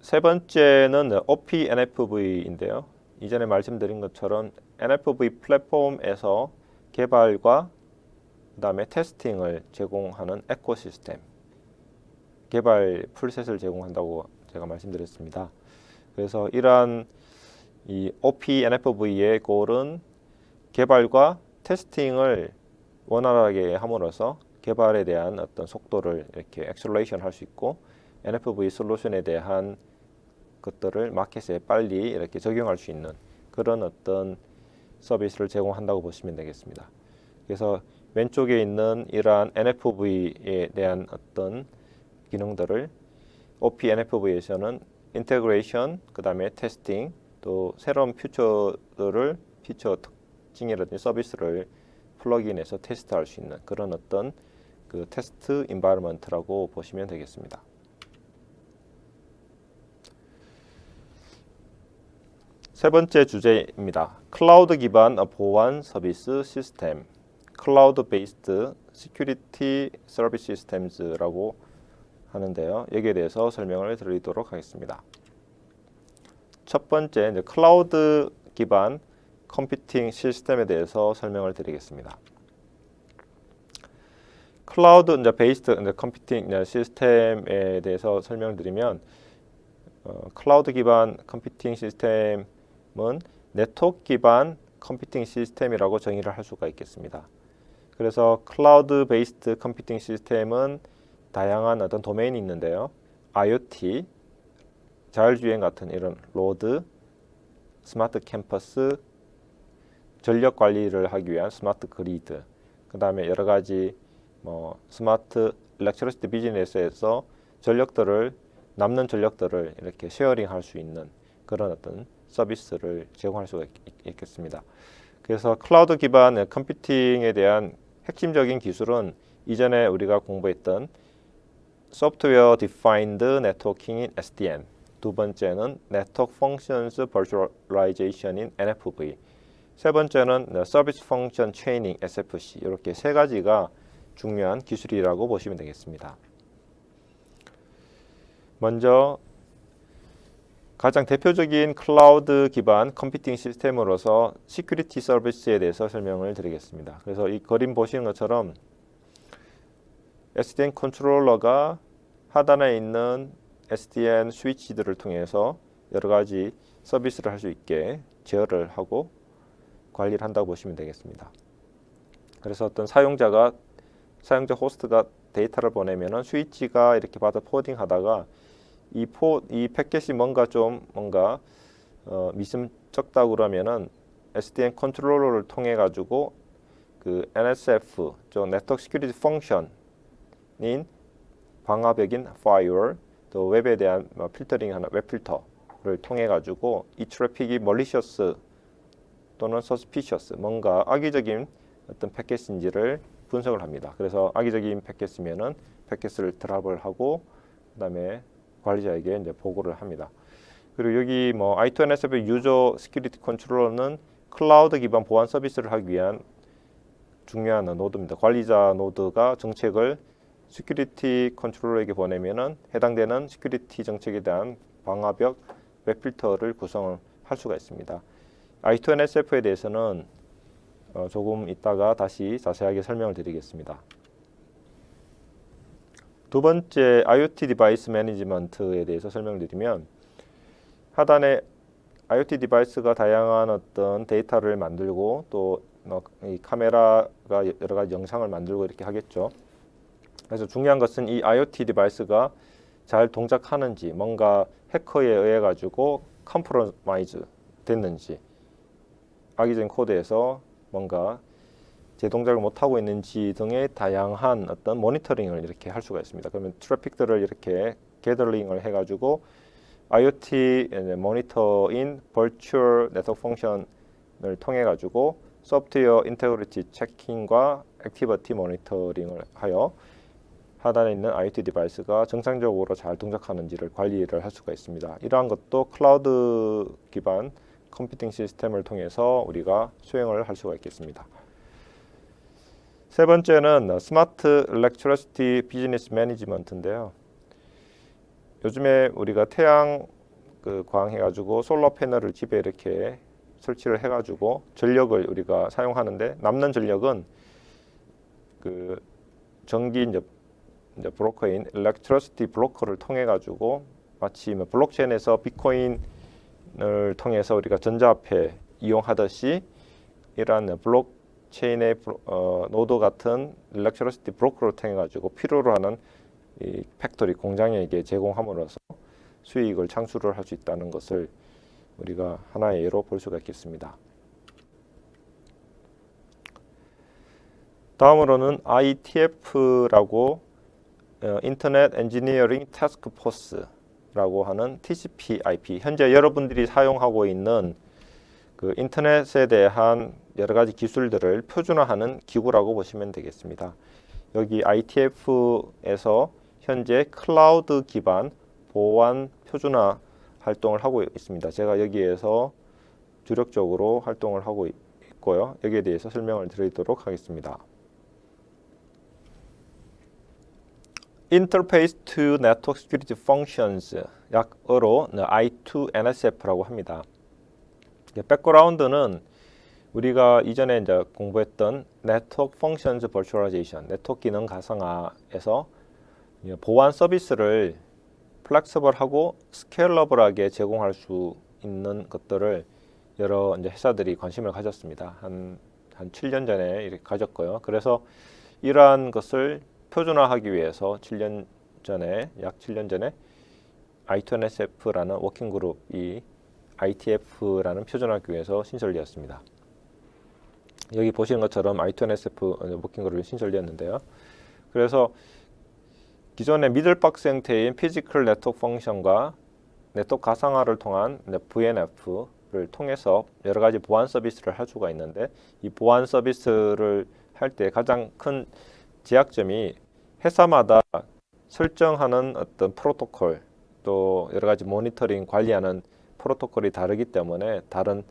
Speaker 1: 세 번째는 OPNFV인데요. 이전에 말씀드린 것처럼 NFV 플랫폼에서 개발과 그 다음에 테스팅을 제공하는 에코시스템, 개발 풀셋을 제공한다고 제가 말씀드렸습니다. 그래서 이러한 이 OPNFV의 골은 개발과 테스팅을 원활하게 함으로써 개발에 대한 어떤 속도를 이렇게 액셀레이션 할 수 있고, NFV 솔루션에 대한 것들을 마켓에 빨리 이렇게 적용할 수 있는 그런 어떤 서비스를 제공한다고 보시면 되겠습니다. 그래서 왼쪽에 있는 이러한 NFV에 대한 어떤 기능들을 OPNFV에서는 인테그레이션, 그 다음에 테스팅, 또 새로운 피처 특징이라든지 서비스를 플러그인해서 테스트할 수 있는 그런 어떤 그 테스트 인바이러먼트라고 보시면 되겠습니다. 세 번째 주제입니다. 클라우드 기반 보안 서비스 시스템, 클라우드 베이스드 시큐리티 서비스 시스템즈라고 하는데요. 여기에 대해서 설명을 드리도록 하겠습니다. 첫 번째, 이제 클라우드 기반 컴퓨팅 시스템에 대해서 설명을 드리겠습니다. 클라우드 베이스드 컴퓨팅 시스템에 대해서 설명을 드리면 클라우드 기반 컴퓨팅 시스템은 네트워크 기반 컴퓨팅 시스템이라고 정의를 할 수가 있겠습니다. 그래서 클라우드 베이스드 컴퓨팅 시스템은 다양한 어떤 도메인이 있는데요. IoT, 자율주행 같은 이런 로드, 스마트 캠퍼스, 전력 관리를 하기 위한 스마트 그리드, 그 다음에 여러 가지 스마트 일렉트리시티 비즈니스에서 남는 전력들을 이렇게 쉐어링할 수 있는 그런 어떤 서비스를 제공할 수가 있겠습니다. 그래서 클라우드 기반 컴퓨팅에 대한 핵심적인 기술은 이전에 우리가 공부했던 소프트웨어 디파인드 네트워킹인 SDN, 두 번째는 네트워크 펑션스 버추얼라이제이션인 NFV, 세 번째는 서비스 펑션 체이닝 SFC, 이렇게 세 가지가 중요한 기술이라고 보시면 되겠습니다. 먼저 가장 대표적인 클라우드 기반 컴퓨팅 시스템으로서 시큐리티 서비스에 대해서 설명을 드리겠습니다. 그래서 이 그림 보시는 것처럼 SDN 컨트롤러가 하단에 있는 SDN 스위치들을 통해서 여러 가지 서비스를 할 수 있게 제어를 하고 관리를 한다고 보시면 되겠습니다. 그래서 어떤 사용자 호스트가 데이터를 보내면은 스위치가 이렇게 받아 포워딩하다가 이 패킷이 뭔가 미심쩍다 그러면은 SDN 컨트롤러를 통해 가지고 그 NSF, 네트워크 시큐리티 펑션인 방화벽인 파이어월, 또 웹에 대한 필터링하는 웹 필터를 통해 가지고 이 트래픽이 멀리셔스 또는 서스피셔스, 뭔가 악의적인 어떤 패킷인지를 분석을 합니다. 그래서 악의적인 패킷이면은 패킷을 드랍을 하고 그다음에 관리자에게 이제 보고를 합니다. 그리고 여기 I2NSF 유저 시큐리티 컨트롤러는 클라우드 기반 보안 서비스를 하기 위한 중요한 노드입니다. 관리자 노드가 정책을 시큐리티 컨트롤러에게 보내면은 해당되는 시큐리티 정책에 대한 방화벽 웹 필터를 구성을 할 수가 있습니다. I2NSF에 대해서는 조금 이따가 다시 자세하게 설명을 드리겠습니다. 두 번째, IoT 디바이스 매니지먼트에 대해서 설명드리면, 하단에 IoT 디바이스가 다양한 어떤 데이터를 만들고 또 이 카메라가 여러 가지 영상을 만들고 이렇게 하겠죠. 그래서 중요한 것은 이 IoT 디바이스가 잘 동작하는지, 뭔가 해커에 의해 가지고 컴프로마이즈 됐는지, 악의적인 코드에서 뭔가 제동작을 못하고 있는지 등의 다양한 어떤 모니터링을 이렇게 할 수가 있습니다. 그러면 트래픽들을 이렇게 게더링을 해가지고 IoT 모니터인 버추얼 네트워크 펑션을 통해 가지고 소프트웨어 인테그리티 체킹과 액티비티 모니터링을 하여 하단에 있는 IoT 디바이스가 정상적으로 잘 동작하는지를 관리를 할 수가 있습니다. 이러한 것도 클라우드 기반 컴퓨팅 시스템을 통해서 우리가 수행을 할 수가 있겠습니다. 세 번째는 스마트 일렉트리시티 비즈니스 매니지먼트인데요. 요즘에 우리가 태양 광 해가지고 솔러 패널을 집에 이렇게 설치를 해가지고 전력을 우리가 사용하는데, 남는 전력은 그 전기 이제 브로커인 일렉트리시티 브로커를 통해 가지고 마치 블록체인에서 비트코인을 통해서 우리가 전자화폐 이용하듯이 이러한 블록체인의 노드 같은 일렉트리시티 브로커를 통해 가지고 필요로 하는 이 팩토리 공장에게 제공함으로써 수익을 창출을 할 수 있다는 것을 우리가 하나의 예로 볼 수가 있겠습니다. 다음으로는 ITF라고 인터넷 엔지니어링 타스크 포스라고 하는 TCP/IP, 현재 여러분들이 사용하고 있는 그 인터넷에 대한 여러 가지 기술들을 표준화하는 기구라고 보시면 되겠습니다. 여기 ITF에서 현재 클라우드 기반 보안 표준화 활동을 하고 있습니다. 제가 여기에서 주력적으로 활동을 하고 있고요. 여기에 대해서 설명을 드리도록 하겠습니다. Interface to Network Security Functions, 약어로 I2NSF라고 합니다. 백그라운드는 우리가 이전에 이제 공부했던 Network Functions Virtualization, 네트워크 기능 가상화에서 보안 서비스를 플렉서블하고 스케일러블하게 제공할 수 있는 것들을 여러 이제 회사들이 관심을 가졌습니다. 한 7년 전에 이렇게 가졌고요. 그래서 이러한 것을 표준화하기 위해서 약 7년 전에 I2NSF라는 워킹 그룹이 ITF라는 표준화하기 위해서 신설되었습니다. 여기 보시는 것처럼 I2NSF 워킹 그룹이 신설되었는데요. 그래서 기존의 미들박스 형태인 피지컬 네트워크 펑션과 네트워크 가상화를 통한 VNF를 통해서 여러 가지 보안 서비스를 할 수가 있는데, 이 보안 서비스를 할 때 가장 큰 제약점이 회사마다 설정하는 어떤 프로토콜, 또 여러 가지 모니터링 관리하는 프로토콜이 다르기 때문에 다른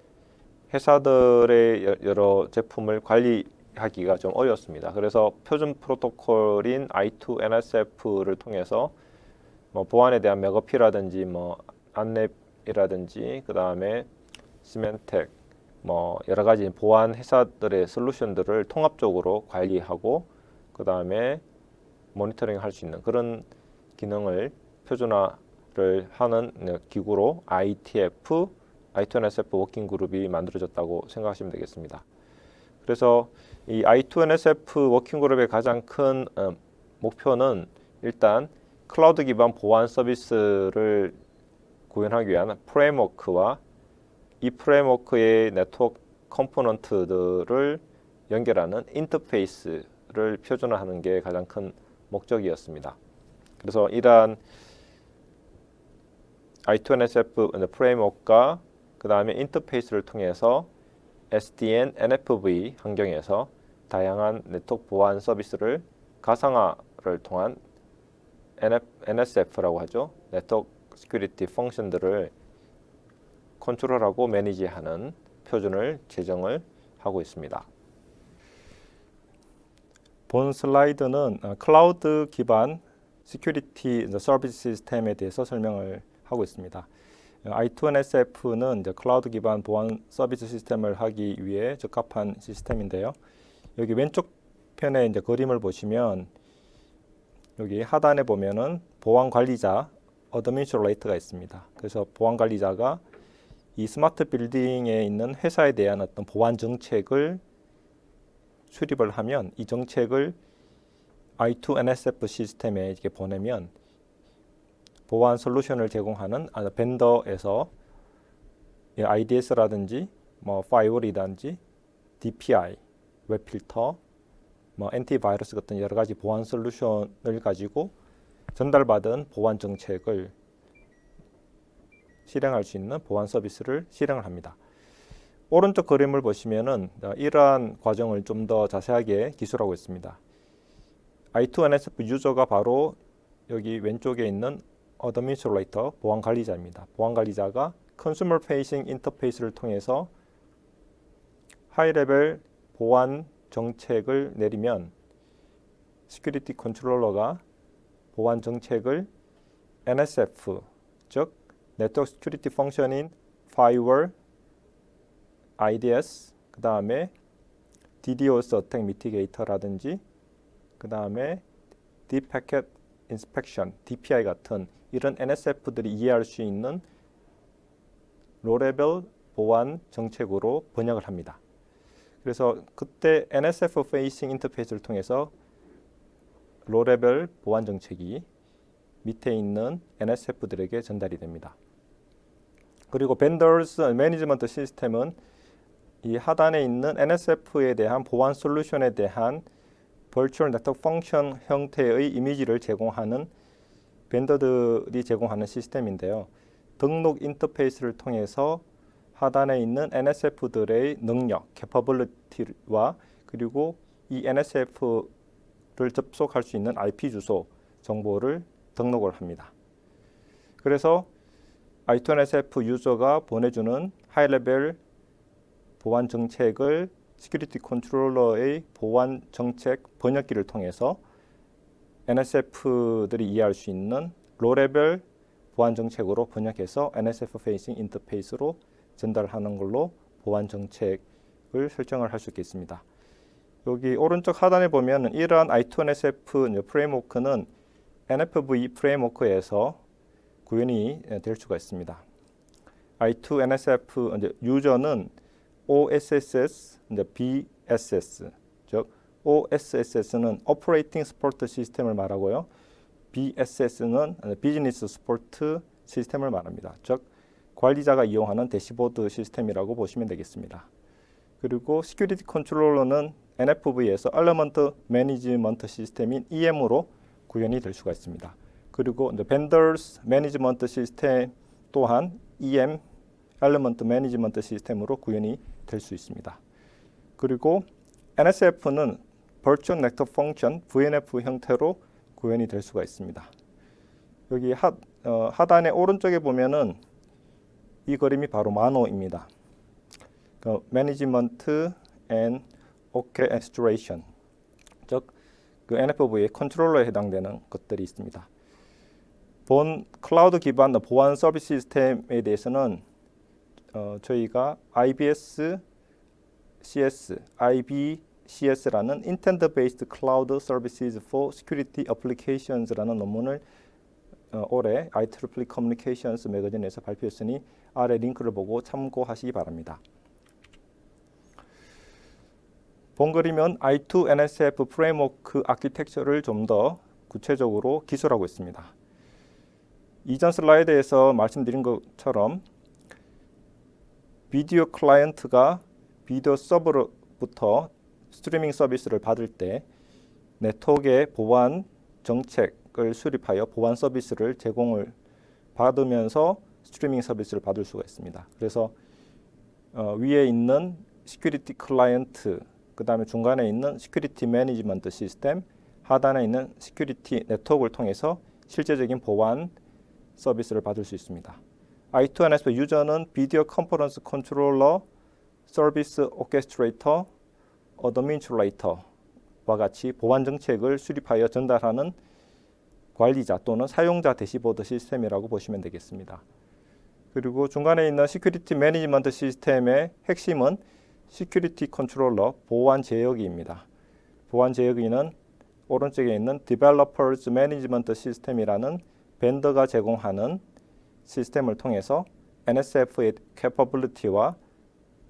Speaker 1: 회사들의 여러 제품을 관리하기가 좀 어렵습니다. 그래서 표준 프로토콜인 I2NSF를 통해서 보안에 대한 맥어피라든지 안랩이라든지 그 다음에 시멘텍 여러 가지 보안 회사들의 솔루션들을 통합적으로 관리하고 그 다음에 모니터링 할 수 있는 그런 기능을 표준화를 하는 기구로 ITF, I2NSF 워킹 그룹이 만들어졌다고 생각하시면 되겠습니다. 그래서 이 I2NSF 워킹 그룹의 가장 큰 목표는 일단 클라우드 기반 보안 서비스를 구현하기 위한 프레임워크와 이 프레임워크의 네트워크 컴포넌트들을 연결하는 인터페이스를 표준화하는 게 가장 큰 목적이었습니다. 그래서 이러한 I2NSF 프레임워크가 그 다음에 인터페이스를 통해서 SDN, NFV 환경에서 다양한 네트워크 보안 서비스를 가상화를 통한 NSF라고 하죠. 네트워크 시큐리티 펑션들을 컨트롤하고 매니지하는 표준을 제정을 하고 있습니다. 본 슬라이드는 클라우드 기반 시큐리티 서비스 시스템에 대해서 설명을 하고 있습니다. I2NSF는 이제 클라우드 기반 보안 서비스 시스템을 하기 위해 적합한 시스템인데요. 여기 왼쪽 편에 이제 그림을 보시면 여기 하단에 보면은 보안 관리자 어드미니스트레이터가 있습니다. 그래서 보안 관리자가 이 스마트 빌딩에 있는 회사에 대한 어떤 보안 정책을 수립을 하면 이 정책을 I2NSF 시스템에 이렇게 보내면 보안 솔루션을 제공하는 벤더에서 IDS라든지 파이어월이라든지 DPI, 웹필터, 엔티바이러스 같은 여러 가지 보안 솔루션을 가지고 전달받은 보안 정책을 실행할 수 있는 보안 서비스를 실행을 합니다. 오른쪽 그림을 보시면은 이러한 과정을 좀 더 자세하게 기술하고 있습니다. I2NSF 유저가 바로 여기 왼쪽에 있는 어드미니스트레이터 보안 관리자입니다. 보안 관리자가 컨슈머 페이싱 인터페이스를 통해서 하이 레벨 보안 정책을 내리면 시큐리티 컨트롤러가 보안 정책을 NSF, 즉 네트워크 시큐리티 펑션인 Firewall, IDS, 그 다음에 DDoS 어택 미티게이터라든지 그 다음에 Deep Packet Inspection, DPI 같은 이런 NSF들이 이해할 수 있는 로레벨 보안 정책으로 번역을 합니다. 그래서 그때 NSF 페이싱 인터페이스를 통해서 로레벨 보안 정책이 밑에 있는 NSF들에게 전달이 됩니다. 그리고 Vendors Management 시스템은 이 하단에 있는 NSF에 대한 보안 솔루션에 대한 Virtual Network Function 형태의 이미지를 제공하는 벤더들이 제공하는 시스템인데요. 등록 인터페이스를 통해서 하단에 있는 NSF들의 능력, capability와 그리고 이 NSF를 접속할 수 있는 IP 주소 정보를 등록을 합니다. 그래서 I2NSF 유저가 보내주는 하이 레벨 보안 정책을 시큐리티 컨트롤러의 보안 정책 번역기를 통해서 NSF들이 이해할 수 있는 로레벨 보안 정책으로 번역해서 NSF 페이싱 인터페이스로 전달하는 걸로 보안 정책을 설정을 할 수 있겠습니다. 여기 오른쪽 하단에 보면 이러한 I2NSF 프레임워크는 NFV 프레임워크에서 구현이 될 수가 있습니다.
Speaker 2: I2 NSF 이제 유저는 OSSS, 이제 BSS, 즉 OSSS는 Operating Support System을 말하고요. BSS는 Business Support 시스템을 말합니다. 즉 관리자가 이용하는 대시보드 시스템이라고 보시면 되겠습니다. 그리고 시큐리티 컨트롤러는 NFV에서 Element Management 시스템인 EM으로 구현이 될 수가 있습니다. 그리고 Vendors Management System 또한 EM Element Management 시스템으로 구현이 될 수 있습니다. 그리고 NSF는 Virtual Network Function VNF 형태로 구현이 될 수가 있습니다. 여기 하단의 오른쪽에 보면은 이 그림이 바로 마노입니다. Management and Orchestration, 즉 그 NFV의 컨트롤러에 해당되는 것들이 있습니다. 본 클라우드 기반 보안 서비스 시스템에 대해서는 저희가 IBCS라는 Intent Based Cloud Services for Security Applications라는 논문을 올해 IEEE Communications 매거진에서 발표했으니 아래 링크를 보고 참고하시기 바랍니다. 본 그림은 I2 NSF 프레임워크 아키텍처를 좀 더 구체적으로 기술하고 있습니다. 이전 슬라이드에서 말씀드린 것처럼 비디오 클라이언트가 비디오 서버로부터 스트리밍 서비스를 받을 때 네트워크의 보안 정책을 수립하여 보안 서비스를 제공을 받으면서 스트리밍 서비스를 받을 수가 있습니다. 그래서 위에 있는 시큐리티 클라이언트, 그 다음에 중간에 있는 시큐리티 매니지먼트 시스템, 하단에 있는 시큐리티 네트워크를 통해서 실제적인 보안 서비스를 받을 수 있습니다. I2 NSF 유저는 비디오 컨퍼런스 컨트롤러, 서비스 오케스트레이터, 어드민스트레이터와 같이 보안 정책을 수립하여 전달하는 관리자 또는 사용자 대시보드 시스템이라고 보시면 되겠습니다. 그리고 중간에 있는 시큐리티 매니지먼트 시스템의 핵심은 시큐리티 컨트롤러 보안 제어기입니다. 보안 제어기는 오른쪽에 있는 Developers Management System이라는 벤더가 제공하는 시스템을 통해서 NSF의 capability와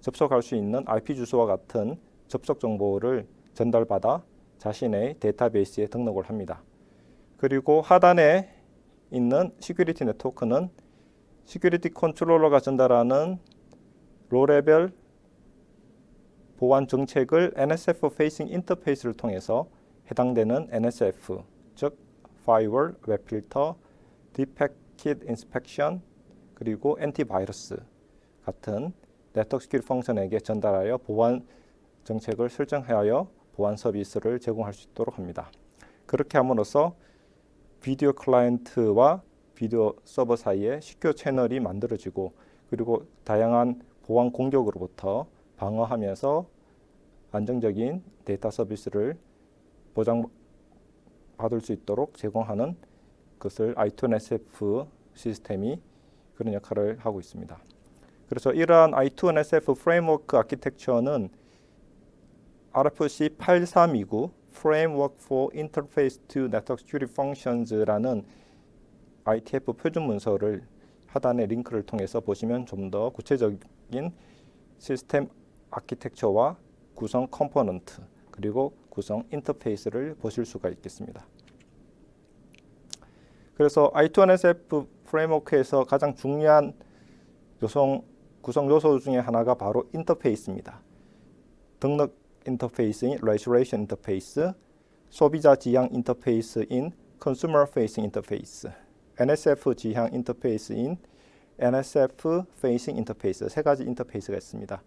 Speaker 2: 접속할 수 있는 IP 주소와 같은 접속 정보를 전달받아 자신의 데이터베이스에 등록을 합니다. 그리고 하단에 있는 시큐리티 네트워크는 시큐리티 컨트롤러가 전달하는 로레벨 보안 정책을 NSF 페이싱 인터페이스를 통해서 해당되는 NSF, 즉 Firewall, 웹 필터, Deep Packet Inspection, 그리고 엔티바이러스 같은 네트워크 시큐리티 펑션에게 전달하여 보안 정책을 설정하여 보안 서비스를 제공할 수 있도록 합니다. 그렇게 함으로써 비디오 클라이언트와 비디오 서버 사이에 시큐어 채널이 만들어지고 그리고 다양한 보안 공격으로부터 방어하면서 안정적인 데이터 서비스를 보장받을 수 있도록 제공하는 것을 I2 NSF 시스템이 그런 역할을 하고 있습니다. 그래서 이러한 I2 NSF 프레임워크 아키텍처는 RFC 8329 Framework for Interface to Network Security Functions라는 ITF 표준 문서를 하단의 링크를 통해서 보시면 좀 더 구체적인 시스템 아키텍처와 구성 컴포넌트 그리고 구성 인터페이스를 보실 수가 있겠습니다. 그래서 I2 NSF 프레임워크에서 가장 중요한 구성 요소 중에 하나가 바로 인터페이스입니다. 등록 인터페이스인 Registration 인터페이스, 소비자 지향 인터페이스인 Consumer Facing 인터페이스, NSF 지향 인터페이스인 NSF Facing 인터페이스 세 가지 인터페이스가 있습니다.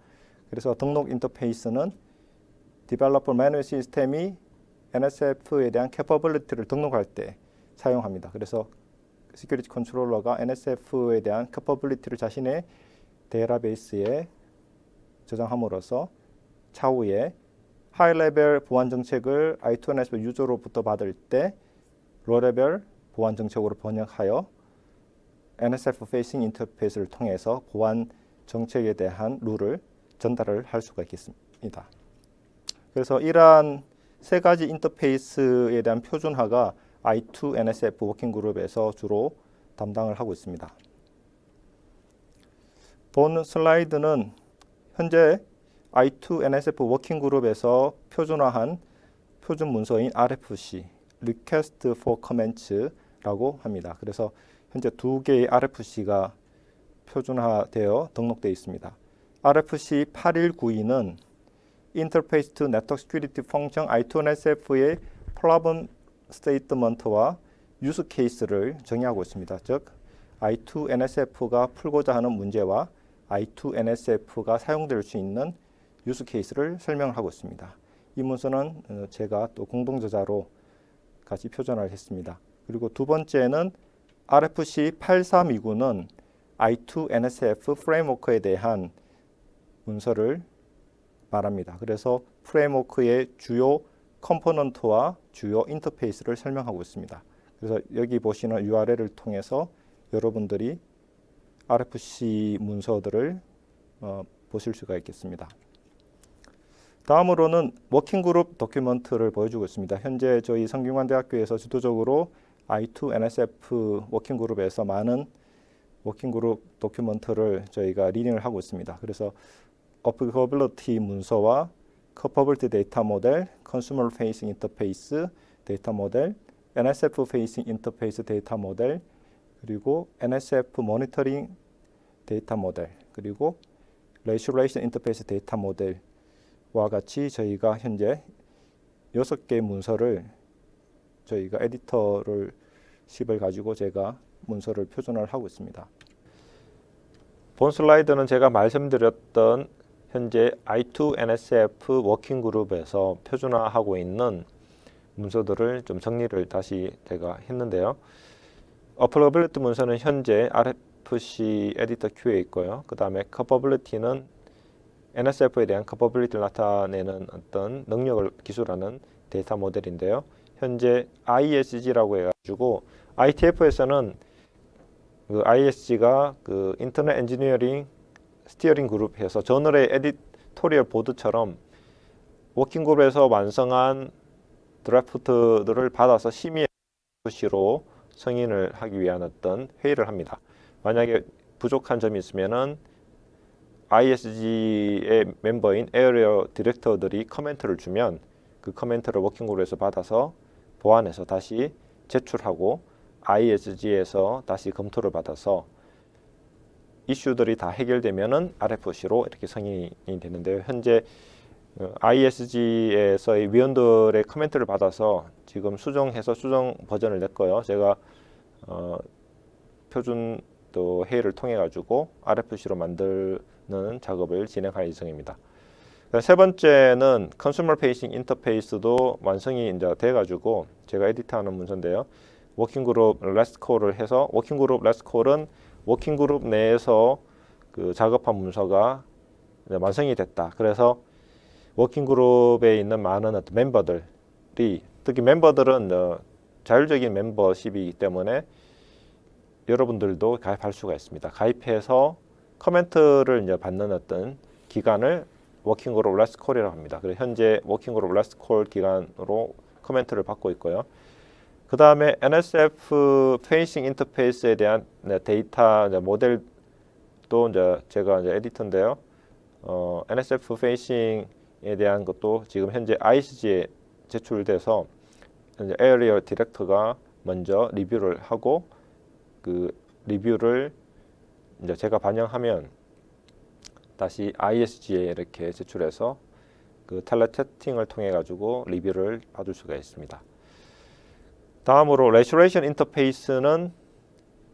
Speaker 2: 그래서 등록 인터페이스는 Developer Manual 시스템이 NSF에 대한 capability를 등록할 때 사용합니다. 그래서 시큐리티 컨트롤러가 NSF에 대한 capability를 자신의 데이터베이스에 저장함으로써 차후에 하이 레벨 보안 정책을 I2 NSF 유저로부터 받을 때 로 레벨 보안 정책으로 번역하여 NSF 페이싱 인터페이스를 통해서 보안 정책에 대한 룰을 전달을 할 수가 있겠습니다. 그래서 이러한 세 가지 인터페이스에 대한 표준화가 I2 NSF 워킹 그룹에서 주로 담당을 하고 있습니다. 본 슬라이드는 현재 I2 NSF 워킹 그룹에서 표준화한 표준 문서인 RFC, Request for Comments라고 합니다. 그래서 현재 두 개의 RFC가 표준화되어 등록되어 있습니다. RFC 8192는 Interface to Network Security Function I2NSF의 Problem Statement와 Use Case를 정의하고 있습니다. 즉, I2NSF가 풀고자 하는 문제와 I2NSF가 사용될 수 있는 Use Case를 설명하고 있습니다. 이 문서는 제가 또 공동저자로 같이 표준화를 했습니다. 그리고 두 번째는 RFC 8329는 I2NSF 프레임워크에 대한 문서를 말합니다. 그래서 프레임워크의 주요 컴포넌트와 주요 인터페이스를 설명하고 있습니다. 그래서 여기 보시는 URL을 통해서 여러분들이 RFC 문서들을 보실 수가 있겠습니다. 다음으로는 워킹그룹 도큐먼트를 보여주고 있습니다. 현재 저희 성균관대학교에서 주도적으로 I2NSF 워킹그룹에서 많은 워킹그룹 도큐먼트를 저희가 리딩을 하고 있습니다. 그래서 Observability 문서와 Capability 데이터 모델, Consumer Facing Interface 데이터 모델, NSF Facing Interface 데이터 모델, 그리고 NSF Monitoring 데이터 모델, 그리고 Restoration Interface 데이터 모델과 같이 저희가 현재 6개의 문서를 저희가 에디터를 10을 가지고 제가 문서를 표준화를 하고 있습니다.
Speaker 1: 본 슬라이드는 제가 말씀드렸던 현재 I2NSF 워킹그룹에서 표준화하고 있는 문서들을 좀 정리를 다시 제가 했는데요. Observability 문서는 현재 RFC 에디터 Q에 있고요. 그 다음에 Capability는 NSF에 대한 Capability를 나타내는 어떤 능력을 기술하는 데이터 모델인데요. 현재 ISG라고 해가지고 ITF에서는 그 ISG가 그 인터넷 엔지니어링 스티어링 그룹에서 저널의 에디토리얼 보드처럼 워킹 그룹에서 완성한 드래프트들을 받아서 심의 FC로 승인을 하기 위한 어떤 회의를 합니다. 만약에 부족한 점이 있으면은 ISG의 멤버인 에어리어 디렉터들이 커멘트를 주면 그 커멘트를 워킹 그룹에서 받아서 보완해서 다시 제출하고 ISG에서 다시 검토를 받아서 이슈들이 다 해결되면은 RFC로 이렇게 승인이 되는데요. 현재 ISG에서의 위원들의 커멘트를 받아서 지금 수정해서 수정 버전을 냈고요. 제가 표준 또 회의를 통해 가지고 RFC로 만드는 작업을 진행할 예정입니다. 세 번째는 컨슈머 페이싱 인터페이스도 완성이 이제 돼 가지고 제가 에디트하는 문서인데요. 워킹그룹 레스콜을 해서 워킹그룹 레스콜은 워킹그룹 내에서 그 작업한 문서가 완성이 됐다. 그래서 워킹그룹에 있는 많은 어떤 멤버들이 특히 멤버들은 자율적인 멤버십이기 때문에 여러분들도 가입할 수가 있습니다. 가입해서 커멘트를 이제 받는 어떤 기간을 워킹그룹 레스콜이라고 합니다. 그래서 현재 워킹그룹 레스콜 기간으로 커멘트를 받고 있고요. 그 다음에 NSF 페이싱 인터페이스에 대한 데이터 모델도 이제 제가 이제 에디터인데요. NSF 페이싱에 대한 것도 지금 현재 ISG에 제출돼서 이제 에어리어 디렉터가 먼저 리뷰를 하고 그 리뷰를 이제 제가 반영하면 다시 ISG에 이렇게 제출해서 그 텔레채팅을 통해 가지고 리뷰를 받을 수가 있습니다. 다음으로 Restoration 인터페이스는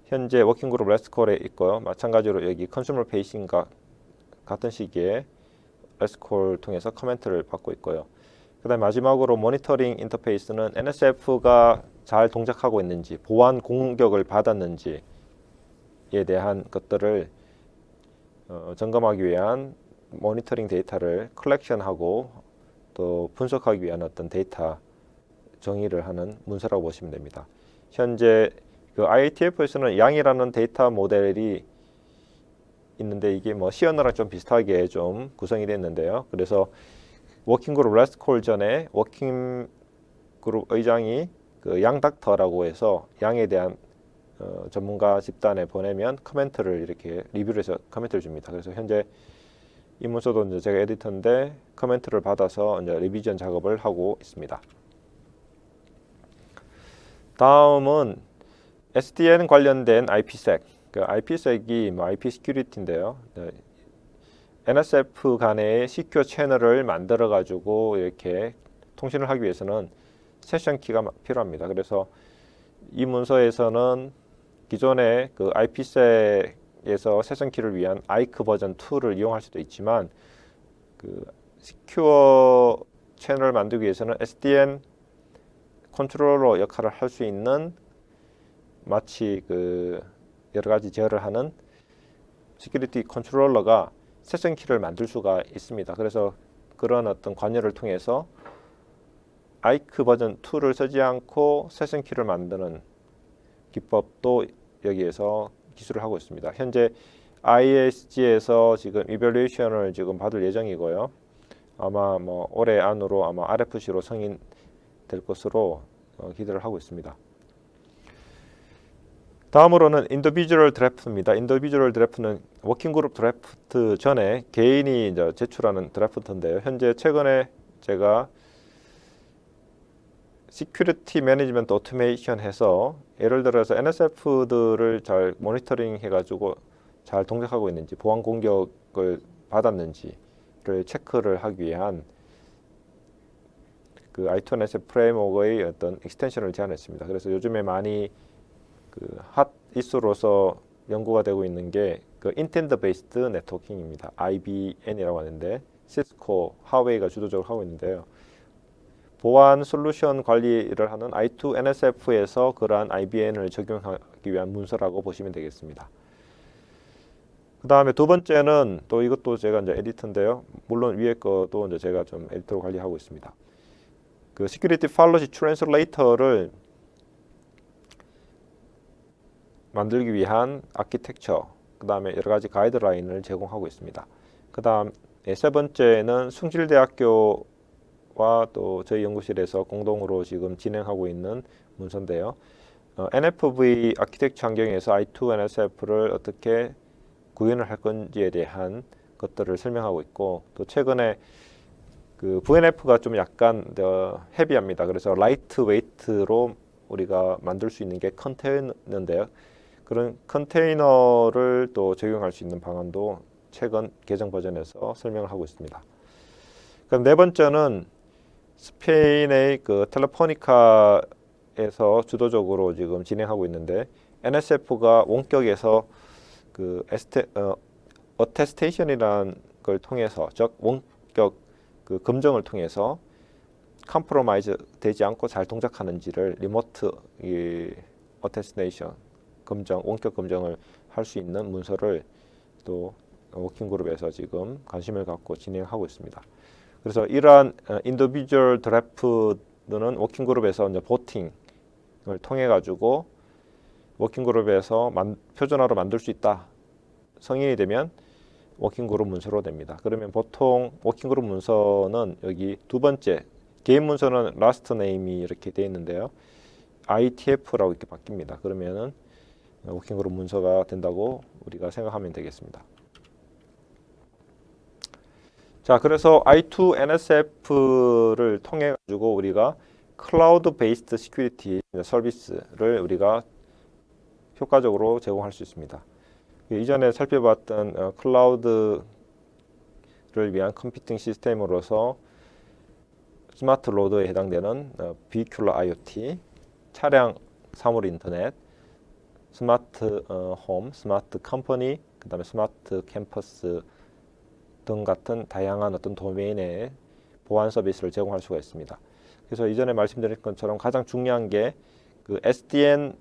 Speaker 1: 현재 워킹그룹 레스콜에 있고요. 마찬가지로 여기 컨슈머 페이싱과 같은 시기에 레스콜 통해서 커멘트를 받고 있고요. 그 다음에 마지막으로 모니터링 인터페이스는 NSF가 잘 동작하고 있는지 보안 공격을 받았는지에 대한 것들을 점검하기 위한 모니터링 데이터를 컬렉션하고 또 분석하기 위한 어떤 데이터 정의를 하는 문서라고 보시면 됩니다. 현재 그 IATF에서는 양이라는 데이터 모델이 있는데 이게 뭐 시언어랑 좀 비슷하게 좀 구성이 됐는데요. 그래서 워킹그룹 레스콜 전에 워킹그룹 의장이 그 양 닥터라고 해서 양에 대한 전문가 집단에 보내면 커멘트를 이렇게 리뷰를 해서 커멘트를 줍니다. 그래서 현재 이 문서도 이제 제가 에디터인데 커멘트를 받아서 이제 리비전 작업을 하고 있습니다. 다음은 SDN 관련된 IPsec. 그 IPsec이 뭐 IP 시큐리티인데요. NSF 간의 시큐어 채널을 만들어 가지고 이렇게 통신을 하기 위해서는 세션 키가 필요합니다. 그래서 이 문서에서는 기존의 그 IPsec에서 세션 키를 위한 아이크 버전 2를 이용할 수도 있지만 그 시큐어 채널을 만들기 위해서는 SDN 컨트롤러 역할을 할 수 있는 마치 그 여러 가지 제어를 하는 시큐리티 컨트롤러가 세션 키를 만들 수가 있습니다. 그래서 그런 어떤 관여를 통해서 아이크 버전 2를 쓰지 않고 세션 키를 만드는 기법도 여기에서 기술을 하고 있습니다. 현재 ISG에서 지금 이밸류에이션을 지금 받을 예정이고요. 아마 뭐 올해 안으로 아마 RFC로 승인될 것으로 기대를 하고 있습니다. 다음으로는 인디비주얼 드래프트입니다. 인디비주얼 드래프트는 워킹그룹 드래프트 전에 개인이 이제 제출하는 드래프트인데요. 현재 최근에 제가 시큐리티 매니지먼트 오토메이션 해서 예를 들어서 NSF들을 잘 모니터링 해가지고 잘 동작하고 있는지 보안 공격을 받았는지를 체크를 하기 위한 그 I2NSF 프레임워크의 어떤 익스텐션을 제안했습니다. 그래서 요즘에 많이 그 핫 이슈로서 연구가 되고 있는 게 그 인텐드 베이스드 네트워킹입니다. IBN이라고 하는데 시스코, 하웨이가 주도적으로 하고 있는데요. 보안 솔루션 관리를 하는 I2NSF에서 그러한 IBN을 적용하기 위한 문서라고 보시면 되겠습니다. 그 다음에 두 번째는 또 이것도 제가 이제 에디터인데요. 물론 위에 것도 이제 제가 좀 에디터로 관리하고 있습니다. 그 시큐리티 팔로시 트랜슬레이터를 만들기 위한 아키텍처, 그 다음에 여러 가지 가이드라인을 제공하고 있습니다. 그 다음 세 번째는 숭실대학교와 또 저희 연구실에서 공동으로 지금 진행하고 있는 문서인데요. NFV 아키텍처 환경에서 I2NSF를 어떻게 구현을 할 건지에 대한 것들을 설명하고 있고, 또 최근에 그 VNF가 좀 약간 헤비합니다. 그래서 라이트 웨이트로 우리가 만들 수 있는 게 컨테이너인데요. 그런 컨테이너를 또 적용할 수 있는 방안도 최근 개정 버전에서 설명을 하고 있습니다. 그럼 네 번째는 스페인의 그 텔레포니카에서 주도적으로 지금 진행하고 있는데 NSF가 원격에서 그 어테스테이션이라는 걸 통해서, 즉 원격 그 검증을 통해서 컴프로마이즈 되지 않고 잘 동작하는지를 리모트 어테스테이션 검정, 원격 검증을 할 수 있는 문서를 또 워킹그룹에서 지금 관심을 갖고 진행하고 있습니다. 그래서 이러한 인디비주얼 드래프트는 워킹그룹에서 이제 보팅을 통해 가지고 워킹그룹에서 표준화로 만들 수 있다. 성인이 되면 워킹그룹 문서로 됩니다. 그러면 보통 워킹그룹 문서는 여기 두 번째 개인 문서는 라스트 네임이 이렇게 되어 있는데요. ITF라고 이렇게 바뀝니다. 그러면은 워킹그룹 문서가 된다고 우리가 생각하면 되겠습니다. 자, 그래서 I2NSF를 통해 가지고 우리가 클라우드 베이스드 시큐리티 서비스를 우리가 효과적으로 제공할 수 있습니다. 이전에 살펴봤던 클라우드를 위한 컴퓨팅 시스템으로서 스마트 로드에 해당되는 비큐러 IoT, 차량 사물 인터넷, 스마트 홈, 스마트 컴퍼니, 그 다음에 스마트 캠퍼스 등 같은 다양한 어떤 도메인의 보안 서비스를 제공할 수가 있습니다. 그래서 이전에 말씀드린 것처럼 가장 중요한 게 그 SDN,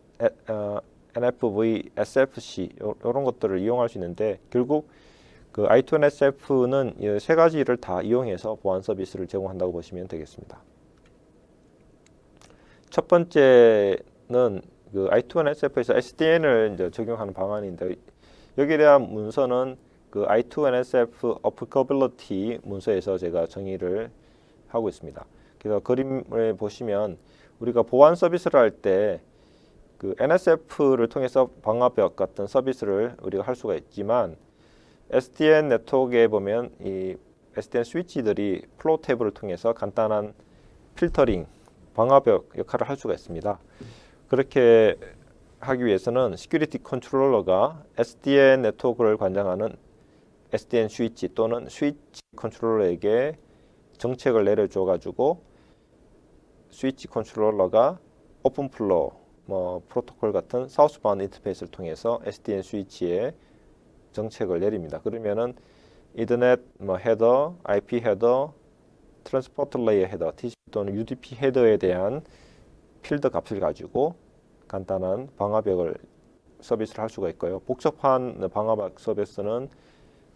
Speaker 1: NFV, SFC 이런 것들을 이용할 수 있는데, 결국 그 I2NSF는 이 세 가지를 다 이용해서 보안 서비스를 제공한다고 보시면 되겠습니다. 첫 번째는 그 I2NSF에서 SDN을 이제 적용하는 방안인데, 여기에 대한 문서는 그 I2NSF applicability 문서에서 제가 정의를 하고 있습니다. 그래서 그림을 보시면 우리가 보안 서비스를 할 때 그 NSF를 통해서 방화벽 같은 서비스를 우리가 할 수가 있지만 SDN 네트워크에 보면 이 SDN 스위치들이 플로우 탭을 통해서 간단한 필터링, 방화벽 역할을 할 수가 있습니다. 그렇게 하기 위해서는 시큐리티 컨트롤러가 SDN 네트워크를 관장하는 SDN 스위치 또는 스위치 컨트롤러에게 정책을 내려줘 가지고 스위치 컨트롤러가 오픈플로우 프로토콜 같은 사우스바운드 인터페이스를 통해서 SDN 스위치에 정책을 내립니다. 그러면은 이더넷 헤더, IP 헤더, 트랜스포트 레이어 헤더, TCP 또는 UDP 헤더에 대한 필드 값을 가지고 간단한 방화벽을 서비스를 할 수가 있고요. 복잡한 방화벽 서비스는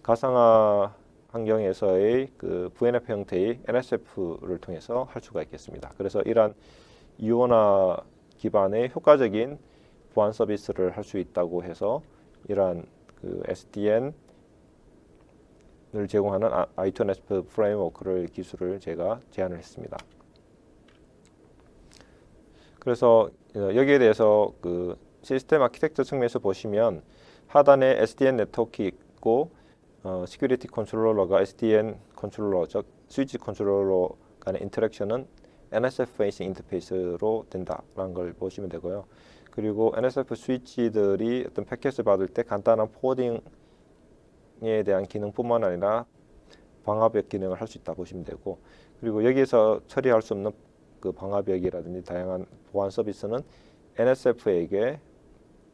Speaker 1: 가상화 환경에서의 그 VNF 형태의 NSF를 통해서 할 수가 있겠습니다. 그래서 이러한 이오나 기반의 효과적인 보안 서비스를 할 수 있다고 해서 이러한 그 SDN을 제공하는 I2NSF 프레임워크를 기술을 제가 제안을 했습니다. 그래서 여기에 대해서 그 시스템 아키텍처 측면에서 보시면 하단에 SDN 네트워크 있고 시큐리티 컨트롤러가 SDN 컨트롤러 즉 스위치 컨트롤러 간의 인터랙션은 NSF 페이싱 인터페이스로 된다라는 걸 보시면 되고요. 그리고 NSF 스위치들이 어떤 패킷을 받을 때 간단한 포워딩에 대한 기능뿐만 아니라 방화벽 기능을 할 수 있다 보시면 되고, 그리고 여기에서 처리할 수 없는 그 방화벽이라든지 다양한 보안 서비스는 NSF에게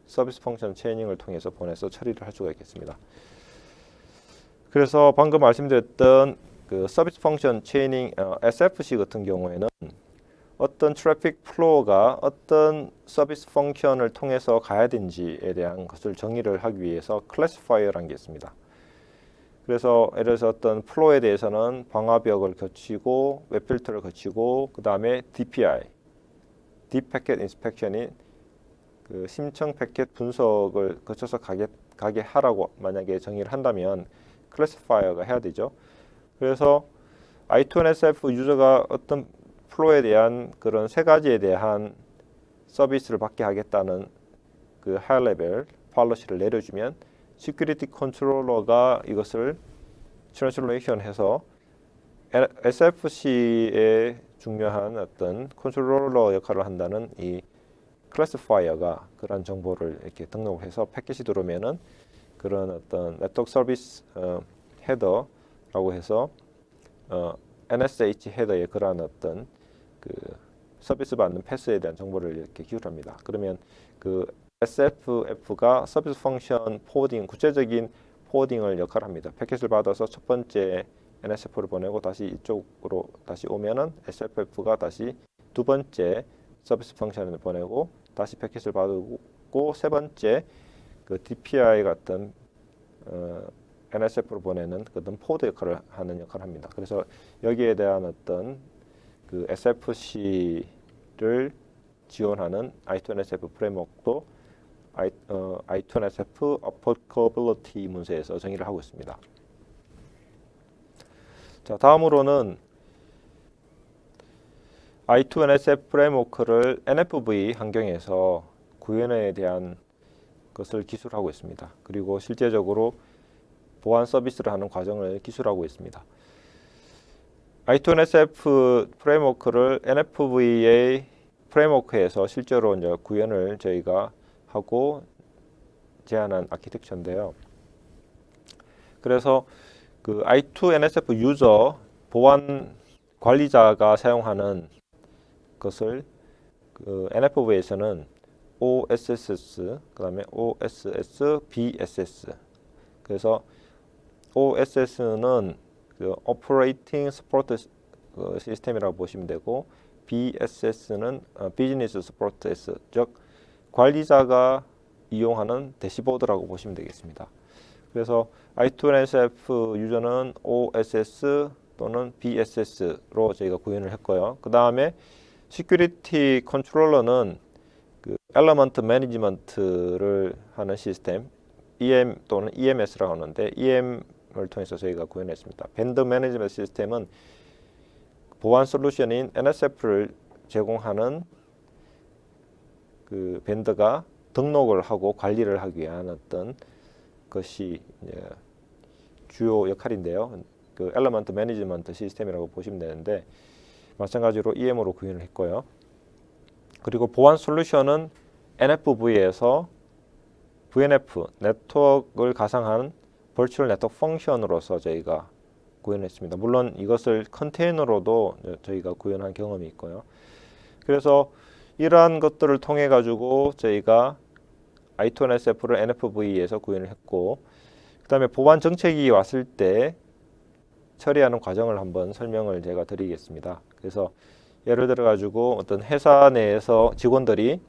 Speaker 1: 서비스 펑션 체이닝을 통해서 보내서 처리를 할 수가 있겠습니다. 그래서 방금 말씀드렸던 그 서비스 펑션 체이닝 SFC 같은 경우에는 어떤 트래픽 플로우가 어떤 서비스 펑션을 통해서 가야 되는지에 대한 것을 정의를 하기 위해서 클래시파이어라는 게 있습니다. 그래서 예를 들어서 어떤 플로우에 대해서는 방화벽을 거치고 웹필터를 거치고 그 다음에 DPI, Deep Packet Inspection이 그 심층 패켓 분석을 거쳐서 가게 하라고 만약에 정의를 한다면 클래시파이어가 해야 되죠. 그래서 I2NSF 유저가 어떤 플로우에 대한 그런 세 가지에 대한 서비스를 받게 하겠다는 그 하이 레벨 팔러시를 내려주면 시큐리티 컨트롤러가 이것을 트랜슬레이션 해서 SFC의 중요한 어떤 컨트롤러 역할을 한다는 이 클래시파이어가 그런 정보를 이렇게 등록해서 패킷이 들어오면은 그런 어떤 네트워크 서비스 헤더라고 해서 NSH 헤더의 그러한 어떤 그 서비스 받는 패스에 대한 정보를 이렇게 기울합니다. 그러면 그 SFF가 서비스 펑션 포워딩, 구체적인 포워딩을 역할합니다. 패킷을 받아서 첫 번째 NSF를 보내고 다시 이쪽으로 다시 오면은 SFF가 다시 두 번째 서비스 펑션을 보내고 다시 패킷을 받고 세 번째 그 DPI 같은 NSF로 보내는 그런 포드 역할을 하는 역할을 합니다. 그래서 여기에 대한 어떤 그 SFC를 지원하는 I2NSF 프레임워크도 I2NSF applicability 문서에서 정의를 하고 있습니다. 자, 다음으로는 I2NSF 프레임워크를 NFV 환경에서 구현에 대한 것을 기술하고 있습니다. 그리고 실제적으로 보안 서비스를 하는 과정을 기술하고 있습니다. I2NSF 프레임워크를 NFVA 프레임워크에서 실제로 이제 구현을 저희가 하고 제안한 아키텍처인데요. 그래서 그 I2NSF 유저 보안 관리자가 사용하는 것을 그 NFV에서는 OSSS, 그다음에 OSS, BSS. 그래서 OSS는 그 Operating Support 시스템이라고 보시면 되고, BSS는 Business Support S, 즉 관리자가 이용하는 대시보드라고 보시면 되겠습니다. 그래서 I2NSF 유저는 OSS 또는 BSS로 저희가 구현을 했고요. 그 다음에 시큐리티 컨트롤러는 그 엘리먼트 매니지먼트를 하는 시스템 EM 또는 EMS라고 하는데 EM을 통해서 저희가 구현했습니다. 벤더 매니지먼트 시스템은 보안 솔루션인 NSF를 제공하는 그 그 밴드가 등록을 하고 관리를 하기 위한 어떤 것이 이제 주요 역할인데요. 그 엘리먼트 매니지먼트 시스템이라고 보시면 되는데 마찬가지로 EM으로 구현을 했고요. 그리고 보안 솔루션은 NFV에서 VNF 네트워크를 가상한 버추얼 네트워크 펑션으로서 저희가 구현했습니다. 물론 이것을 컨테이너로도 저희가 구현한 경험이 있고요. 그래서 이러한 것들을 통해 가지고 저희가 I2NSF를 NFV에서 구현을 했고, 그 다음에 보안 정책이 왔을 때 처리하는 과정을 한번 설명을 제가 드리겠습니다. 그래서 예를 들어 가지고 어떤 회사 내에서 직원들이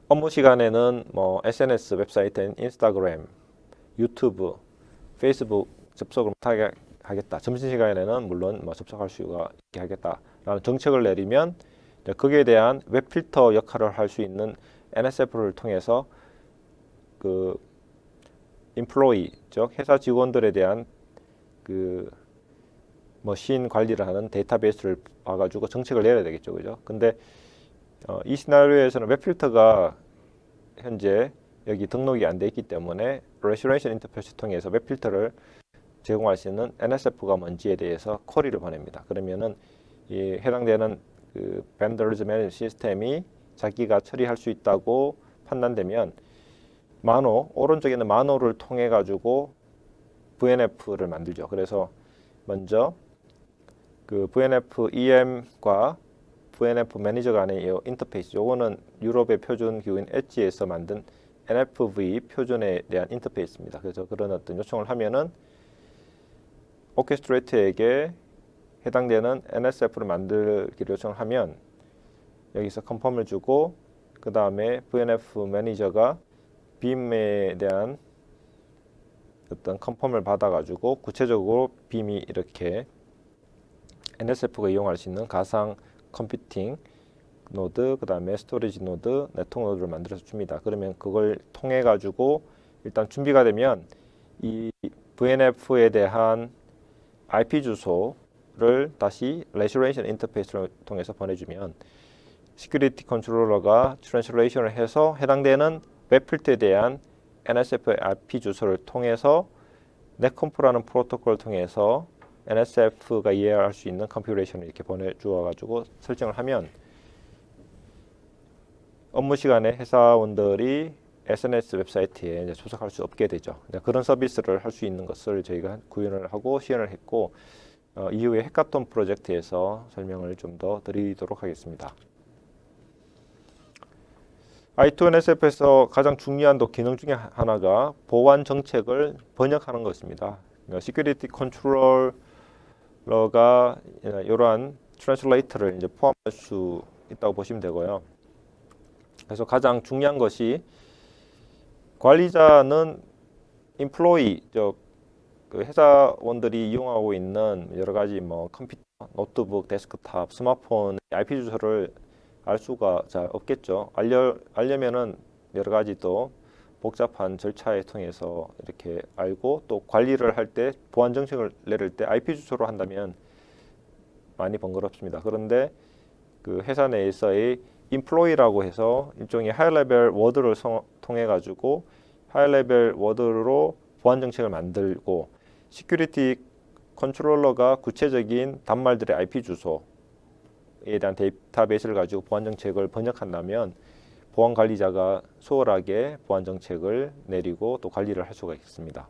Speaker 1: 업무 시간에는 뭐 SNS 웹사이트, 인스타그램, 유튜브, 페이스북 접속을 못하게 하겠다. 점심시간에는 물론 뭐 접속할 수가 있게 하겠다라는 정책을 내리면 거기에 대한 웹 필터 역할을 할 수 있는 NSF를 통해서 그 employee, 즉 회사 직원들에 대한 그 머신 관리를 하는 데이터베이스를 봐가지고 정책을 내려야 되겠죠, 그죠? 근데 이 시나리오에서는 웹 필터가 현재 여기 등록이 안 돼 있기 때문에 레지스트레이션 인터페이스 통해서 웹 필터를 제공할 수 있는 NSF가 뭔지에 대해서 쿼리를 보냅니다. 그러면은 이 해당되는 그 vendors management 시스템이 자기가 처리할 수 있다고 판단되면 마노, 오른쪽에 있는 마노를 통해 가지고 VNF를 만들죠. 그래서 먼저 그 VNF EM과 VNF 매니저 간의 이 인터페이스, 요거는 유럽의 표준 기구인 엣지에서 만든 NFV 표준에 대한 인터페이스입니다. 그래서 그런 어떤 요청을 하면은 오케스트레이터에게 해당되는 NSF를 만들기를 요청을 하면 여기서 컨펌을 주고, 그 다음에 VNF 매니저가 빔에 대한 어떤 컨펌을 받아가지고 구체적으로 빔이 이렇게 NSF가 이용할 수 있는 가상 컴퓨팅 노드, 그 다음에 스토리지 노드, 네트워크 노드를 만들어서 줍니다. 그러면 그걸 통해 가지고 일단 준비가 되면 이 VNF에 대한 IP 주소를 다시 레지스트레이션 인터페이스를 통해서 보내주면 시큐리티 컨트롤러가 트랜슬레이션을 해서 해당되는 웹 필터에 대한 NSF의 IP 주소를 통해서 넷컴프라는 프로토콜을 통해서 NSF가 이해할 수 있는 컨피그레이션을 이렇게 보내주어 가지고 설정을 하면 업무 시간에 회사원들이 SNS 웹사이트에 이제 접속할 수 없게 되죠. 그런 서비스를 할 수 있는 것을 저희가 구현을 하고 시연을 했고, 이후에 해카톤 프로젝트에서 설명을 좀 더 드리도록 하겠습니다. I2NSF에서 가장 중요한 또 기능 중에 하나가 보안 정책을 번역하는 것입니다. 시큐리티 컨트롤러가 이러한 트랜슬레이터를 이제 포함할 수 있다고 보시면 되고요. 그래서 가장 중요한 것이 관리자는 인플로이, 그 회사원들이 이용하고 있는 여러 가지 뭐 컴퓨터, 노트북, 데스크탑, 스마트폰 IP 주소를 알 수가 잘 없겠죠. 알려면은 여러 가지 또 복잡한 절차에 통해서 이렇게 알고, 또 관리를 할 때 보안 정책을 내릴 때 IP 주소로 한다면 많이 번거롭습니다. 그런데 그 회사 내에서의 인플로이라고 해서 일종의 하이 레벨 워드를 통해 가지고 하이 레벨 워드로 보안 정책을 만들고, 시큐리티 컨트롤러가 구체적인 단말들의 IP 주소에 대한 데이터베이스를 가지고 보안 정책을 번역한다면 보안 관리자가 수월하게 보안 정책을 내리고 또 관리를 할 수가 있습니다.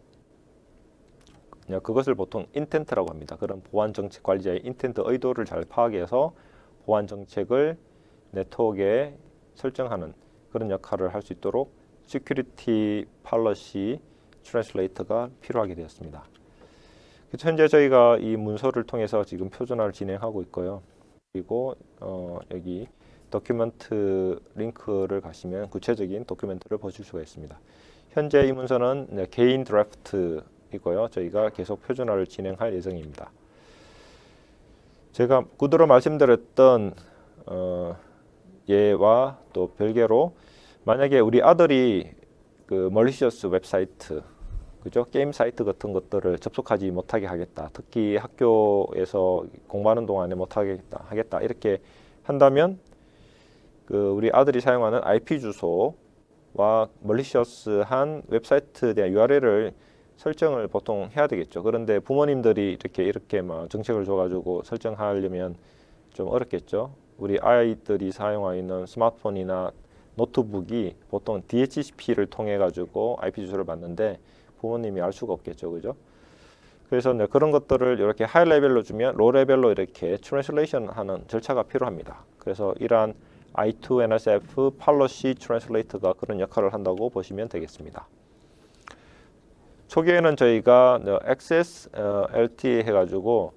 Speaker 1: 그것을 보통 인텐트라고 합니다. 그런 보안 정책 관리자의 인텐트, 의도를 잘 파악해서 보안 정책을 네트워크에 설정하는 그런 역할을 할 수 있도록 시큐리티 팔러시 트랜슬레이터가 필요하게 되었습니다. 현재 저희가 이 문서를 통해서 지금 표준화를 진행하고 있고요. 그리고 여기 도큐멘트 링크를 가시면 구체적인 도큐멘트를 보실 수가 있습니다. 현재 이 문서는 개인 드래프트이고요. 저희가 계속 표준화를 진행할 예정입니다. 제가 구두로 말씀드렸던 예와 또 별개로, 만약에 우리 아들이 그 멀리시어스 웹사이트, 그죠? 게임 사이트 같은 것들을 접속하지 못하게 하겠다. 특히 학교에서 공부하는 동안에 못하게 하겠다. 이렇게 한다면 그 우리 아들이 사용하는 IP 주소와 멀리셔스한 웹사이트에 대한 URL을 설정을 보통 해야 되겠죠. 그런데 부모님들이 이렇게 막 정책을 줘가지고 설정하려면 좀 어렵겠죠. 우리 아이들이 사용하고 있는 스마트폰이나 노트북이 보통 DHCP를 통해 가지고 IP 주소를 받는데 부모님이 알 수가 없겠죠, 그죠? 그래서 이제 그런 것들을 이렇게 하이 레벨로 주면 로 레벨로 이렇게 트랜슬레이션 하는 절차가 필요합니다. 그래서 이러한 I2NSF Policy Translator가 그런 역할을 한다고 보시면 되겠습니다. 초기에는 저희가 XSLT 해가지고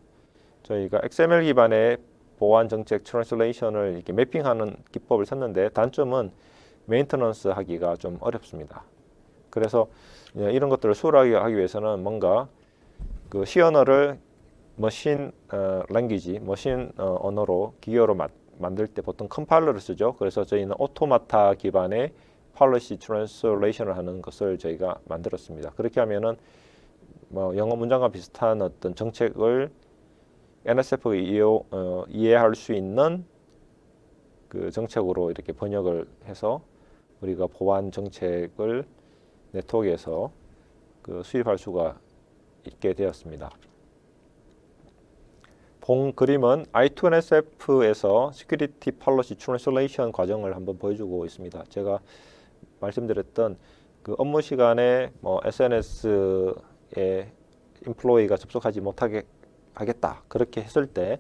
Speaker 1: 저희가 XML 기반의 보안 정책 트랜슬레이션을 이렇게 매핑하는 기법을 썼는데 단점은 메인터넌스 하기가 좀 어렵습니다. 그래서 이런 것들을 수월하게 하기 위해서는 뭔가 그 C 언어를 머신 랭귀지, 머신 언어로 기계어로 만들 때 보통 컴파일러를 쓰죠. 그래서 저희는 오토마타 기반의 policy translation을 하는 것을 저희가 만들었습니다. 그렇게 하면은 뭐 영어 문장과 비슷한 어떤 정책을 NSF가 이해할 수 있는 그 정책으로 이렇게 번역을 해서 우리가 보안 정책을 네트워크에서 그 수입할 수가 있게 되었습니다. 본 그림은 I2NSF에서 Security Policy Translation 과정을 한번 보여주고 있습니다. 제가 말씀드렸던 그 업무 시간에 뭐 SNS에 인플로이가 접속하지 못하게 하겠다 그렇게 했을 때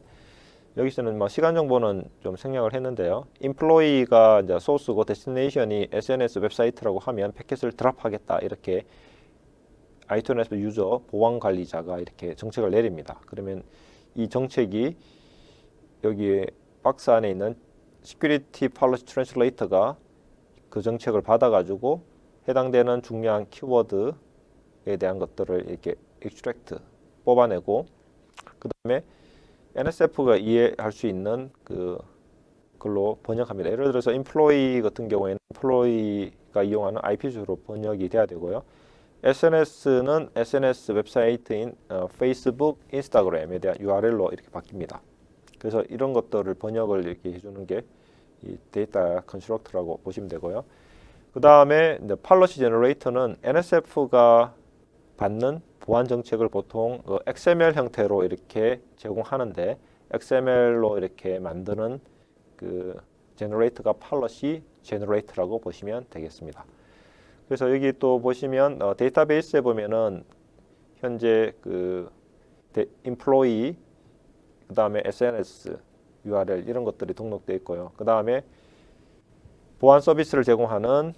Speaker 1: 여기서는 뭐 시간 정보는 좀 생략을 했는데요. 인플로이가 이제 소스고 데스티네이션이 SNS 웹사이트라고 하면 패킷을 드랍하겠다 이렇게 I2NSF 유저 보안 관리자가 이렇게 정책을 내립니다. 그러면 이 정책이 여기 박스 안에 있는 Security Policy Translator가 그 정책을 받아가지고 해당되는 중요한 키워드에 대한 것들을 이렇게 extract 뽑아내고 그 다음에 NSF가 이해할 수 있는 그걸로 번역합니다. 예를 들어서 employee 같은 경우에는 employee가 이용하는 IP 주소로 번역이 돼야 되고요. SNS는 SNS 웹사이트인 페이스북, 인스타그램에 대한 URL로 이렇게 바뀝니다. 그래서 이런 것들을 번역을 이렇게 해주는 게 이 데이터 컨스트럭터라고 보시면 되고요. 그 다음에 팔러시 제너레이터는 NSF가 받는 보안 정책을 보통 XML 형태로 이렇게 제공하는데 XML로 이렇게 만드는 그 제너레이터가 팔러시 제너레이터라고 보시면 되겠습니다. 그래서 여기 또 보시면 데이터베이스에 보면은 현재 그 employee 그 다음에 SNS URL 이런 것들이 등록되어 있고요. 그 다음에 보안 서비스를 제공하는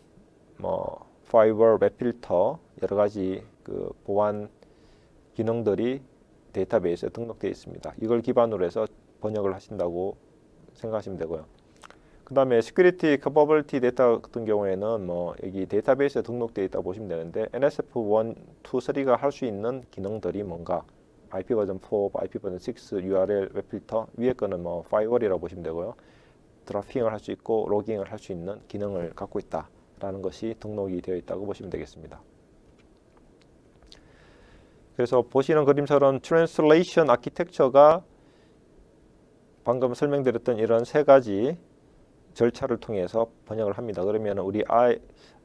Speaker 1: 뭐 파이어월, 웹필터 여러 가지 그 보안 기능들이 데이터베이스에 등록되어 있습니다. 이걸 기반으로 해서 번역을 하신다고 생각하시면 되고요. 그 다음에 시큐리티 커버빌티 데이터 같은 경우에는 뭐 여기 데이터베이스에 등록되어 있다고 보시면 되는데 NSF 1, 2, 3가 할 수 있는 기능들이 뭔가 IP 버전 4, IP 버전 6, URL 웹필터 위에 거는 뭐 파이어월이라고 보시면 되고요. 드라핑을 할 수 있고 로깅을 할 수 있는 기능을 갖고 있다라는 것이 등록이 되어 있다고 보시면 되겠습니다. 그래서 보시는 그림처럼 트랜슬레이션 아키텍처가 방금 설명드렸던 이런 세 가지 절차를 통해서 번역을 합니다. 그러면 우리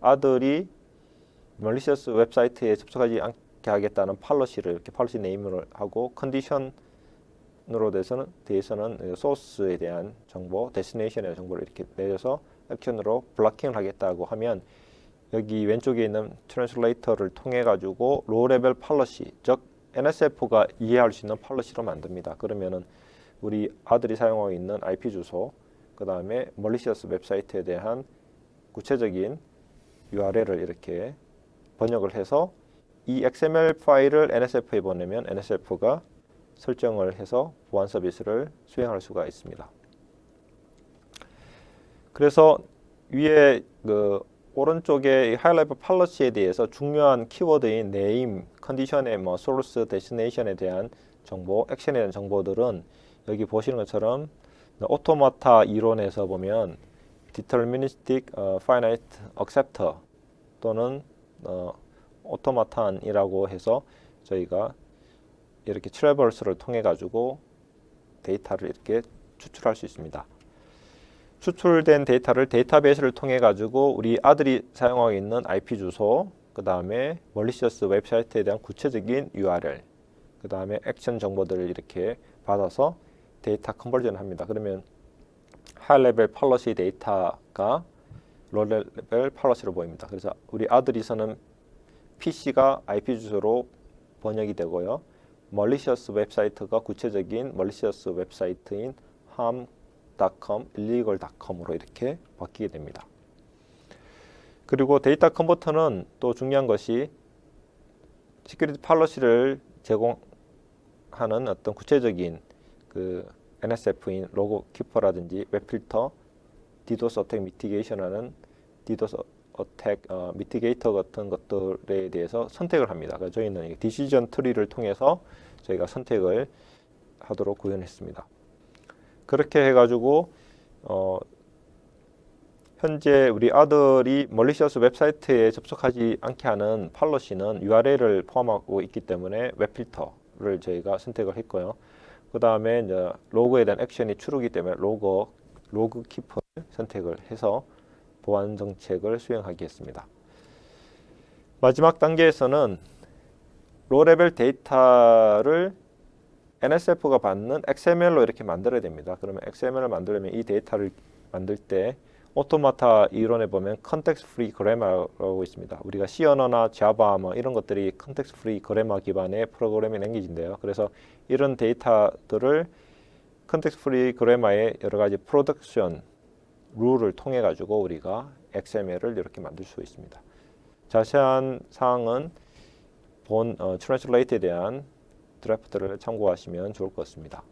Speaker 1: 아들이 멀리셔스 웹사이트에 접속하지 않게 하겠다는 팔러시를 이렇게 팔러시 네임을 하고 컨디션으로 대해서는 소스에 대한 정보, 데스티네이션에 대한 정보를 이렇게 내려서 액션으로 블로킹을 하겠다고 하면 여기 왼쪽에 있는 트랜슬레이터를 통해 가지고 로우 레벨 팔러시, 즉 NSF가 이해할 수 있는 팔러시로 만듭니다. 그러면은 우리 아들이 사용하고 있는 IP 주소, 그 다음에 멀리셔스 웹사이트에 대한 구체적인 URL을 이렇게 번역을 해서 이 XML 파일을 NSF에 보내면 NSF가 설정을 해서 보안 서비스를 수행할 수가 있습니다. 그래서 위에 그 오른쪽에 하이라이트 팔러시에 대해서 중요한 키워드인 네임, 컨디션의 뭐 소스, 데스티네이션에 대한 정보, 액션에 대한 정보들은 여기 보시는 것처럼 오토마타 이론에서 보면 deterministic finite acceptor 또는 오토마탄이라고 해서 저희가 이렇게 트래버스를 통해 가지고 데이터를 이렇게 추출할 수 있습니다. 수출된 데이터를 데이터베이스를 통해 가지고 우리 아들이 사용하고 있는 IP 주소, 그 다음에 멀리셔스 웹사이트에 대한 구체적인 URL, 그 다음에 액션 정보들을 이렇게 받아서 데이터 컨버전을 합니다. 그러면 하이 레벨 폴리시 데이터가 로우 레벨 폴리시로 보입니다. 그래서 우리 아들이 쓰는 PC가 IP 주소로 번역이 되고요. 멀리셔스 웹사이트가 구체적인 멀리셔스 웹사이트인 harm.com, illegal.com으로 이렇게 바뀌게 됩니다. 그리고 데이터 컨버터는 또 중요한 것이 시큐리티 폴리시를 제공하는 어떤 구체적인 그 NSF인 로그 키퍼라든지 웹필터, 디도스 어택 미티게이션하는 디도스 어택 미티게이터 같은 것들에 대해서 선택을 합니다. 그래서 저희는 디시전 트리를 통해서 저희가 선택을 하도록 구현했습니다. 그렇게 해가지고 현재 우리 아들이 멀리셔스 웹사이트에 접속하지 않게 하는 폴리시는 URL을 포함하고 있기 때문에 웹필터를 저희가 선택을 했고요. 그 다음에 이제 로그에 대한 액션이 추르기 때문에 로그 키퍼를 선택을 해서 보안 정책을 수행하게 했습니다. 마지막 단계에서는 로우 레벨 데이터를 NSF가 받는 XML로 이렇게 만들어야 됩니다. 그러면 XML을 만들려면 이 데이터를 만들 때 오토마타 이론에 보면 컨텍스트 프리 그래머라고 있습니다. 우리가 C 언어나 자바 뭐 이런 것들이 컨텍스트 프리 그래머 기반의 프로그래밍 랭귀지인데요. 그래서 이런 데이터들을 컨텍스트 프리 그래머의 여러 가지 프로덕션 룰을 통해 가지고 우리가 XML을 이렇게 만들 수 있습니다. 자세한 사항은 본 트랜슬레이트에 대한 드래프트를 참고하시면 좋을 것 같습니다.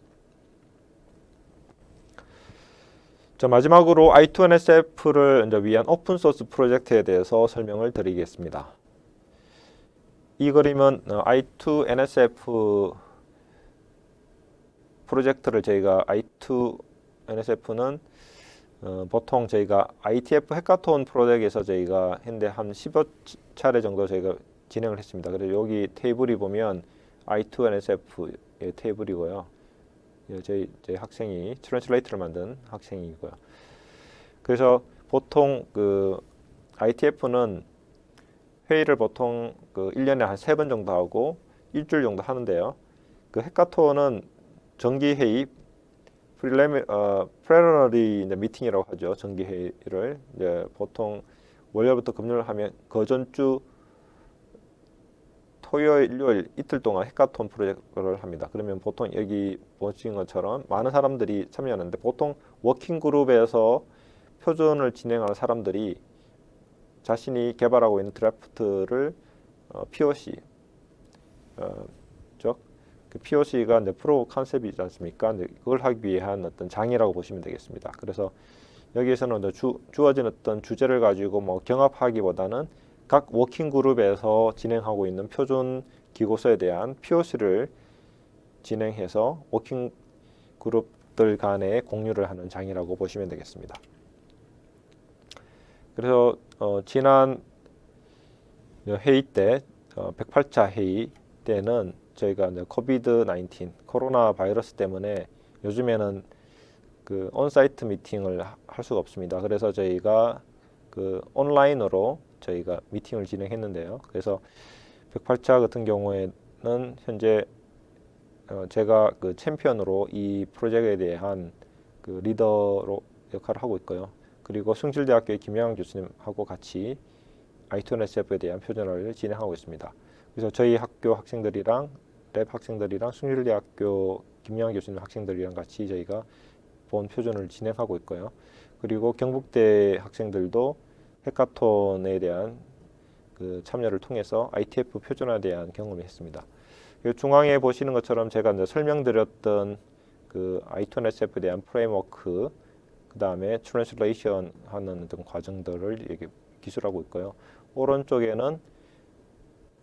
Speaker 1: 자, 마지막으로 I2NSF를 이제 위한 오픈소스 프로젝트에 대해서 설명을 드리겠습니다. 이 그림은 I2NSF 프로젝트를 저희가 I2NSF는 보통 저희가 ITF 해카톤 프로젝트에서 저희가 했는데 한 10여 차례 정도 저희가 진행을 했습니다. 그래서 여기 테이블이 보면 I2NSF의 테이블이고요. 저희 학생이 트랜슬레이터를 만든 학생이고요. 그래서 보통 그 ITF는 회의를 보통 그 1년에 한 3번 정도 하고 일주일 정도 하는데요. 그 해카톤은 정기 회의 프리리미너리 미팅이라고 하죠. 정기 회의를 이제 보통 월요일부터 금요일 하면 거전주 토요일, 일요일 이틀 동안 해카톤 프로젝트를 합니다. 그러면 보통 여기 보신 것처럼 많은 사람들이 참여하는데 보통 워킹 그룹에서 표준을 진행하는 사람들이 자신이 개발하고 있는 드래프트를 POC 그 POC가 이제 프로 컨셉이지 않습니까? 이제 그걸 하기 위한 어떤 장이라고 보시면 되겠습니다. 그래서 여기에서는 주어진 어떤 주제를 가지고 뭐 경합하기보다는 각 워킹 그룹에서 진행하고 있는 표준 기고서에 대한 POC를 진행해서 워킹 그룹들 간에 공유를 하는 장이라고 보시면 되겠습니다. 그래서 지난 회의 때 108차 회의 때는 저희가 이제 코비드-19 코로나 바이러스 때문에 요즘에는 그 온사이트 미팅을 할 수가 없습니다. 그래서 저희가 그 온라인으로 저희가 미팅을 진행했는데요. 그래서 108차 같은 경우에는 현재 제가 그 챔피언으로 이 프로젝트에 대한 그 리더로 역할을 하고 있고요. 그리고 숭실대학교의 김영환 교수님하고 같이 I2NSF에 대한 표준화를 진행하고 있습니다. 그래서 저희 학교 학생들이랑 랩 학생들이랑 숭실대학교 김영환 교수님 학생들이랑 같이 저희가 본 표준을 진행하고 있고요. 그리고 경북대 학생들도 해카톤에 대한 그 참여를 통해서 ITF 표준화에 대한 경험을 했습니다. 중앙에 보시는 것처럼 제가 이제 설명드렸던 그 I2NSF에 대한 프레임워크, 그 다음에 트랜슬레이션 하는 등 과정들을 이렇게 기술하고 있고요. 오른쪽에는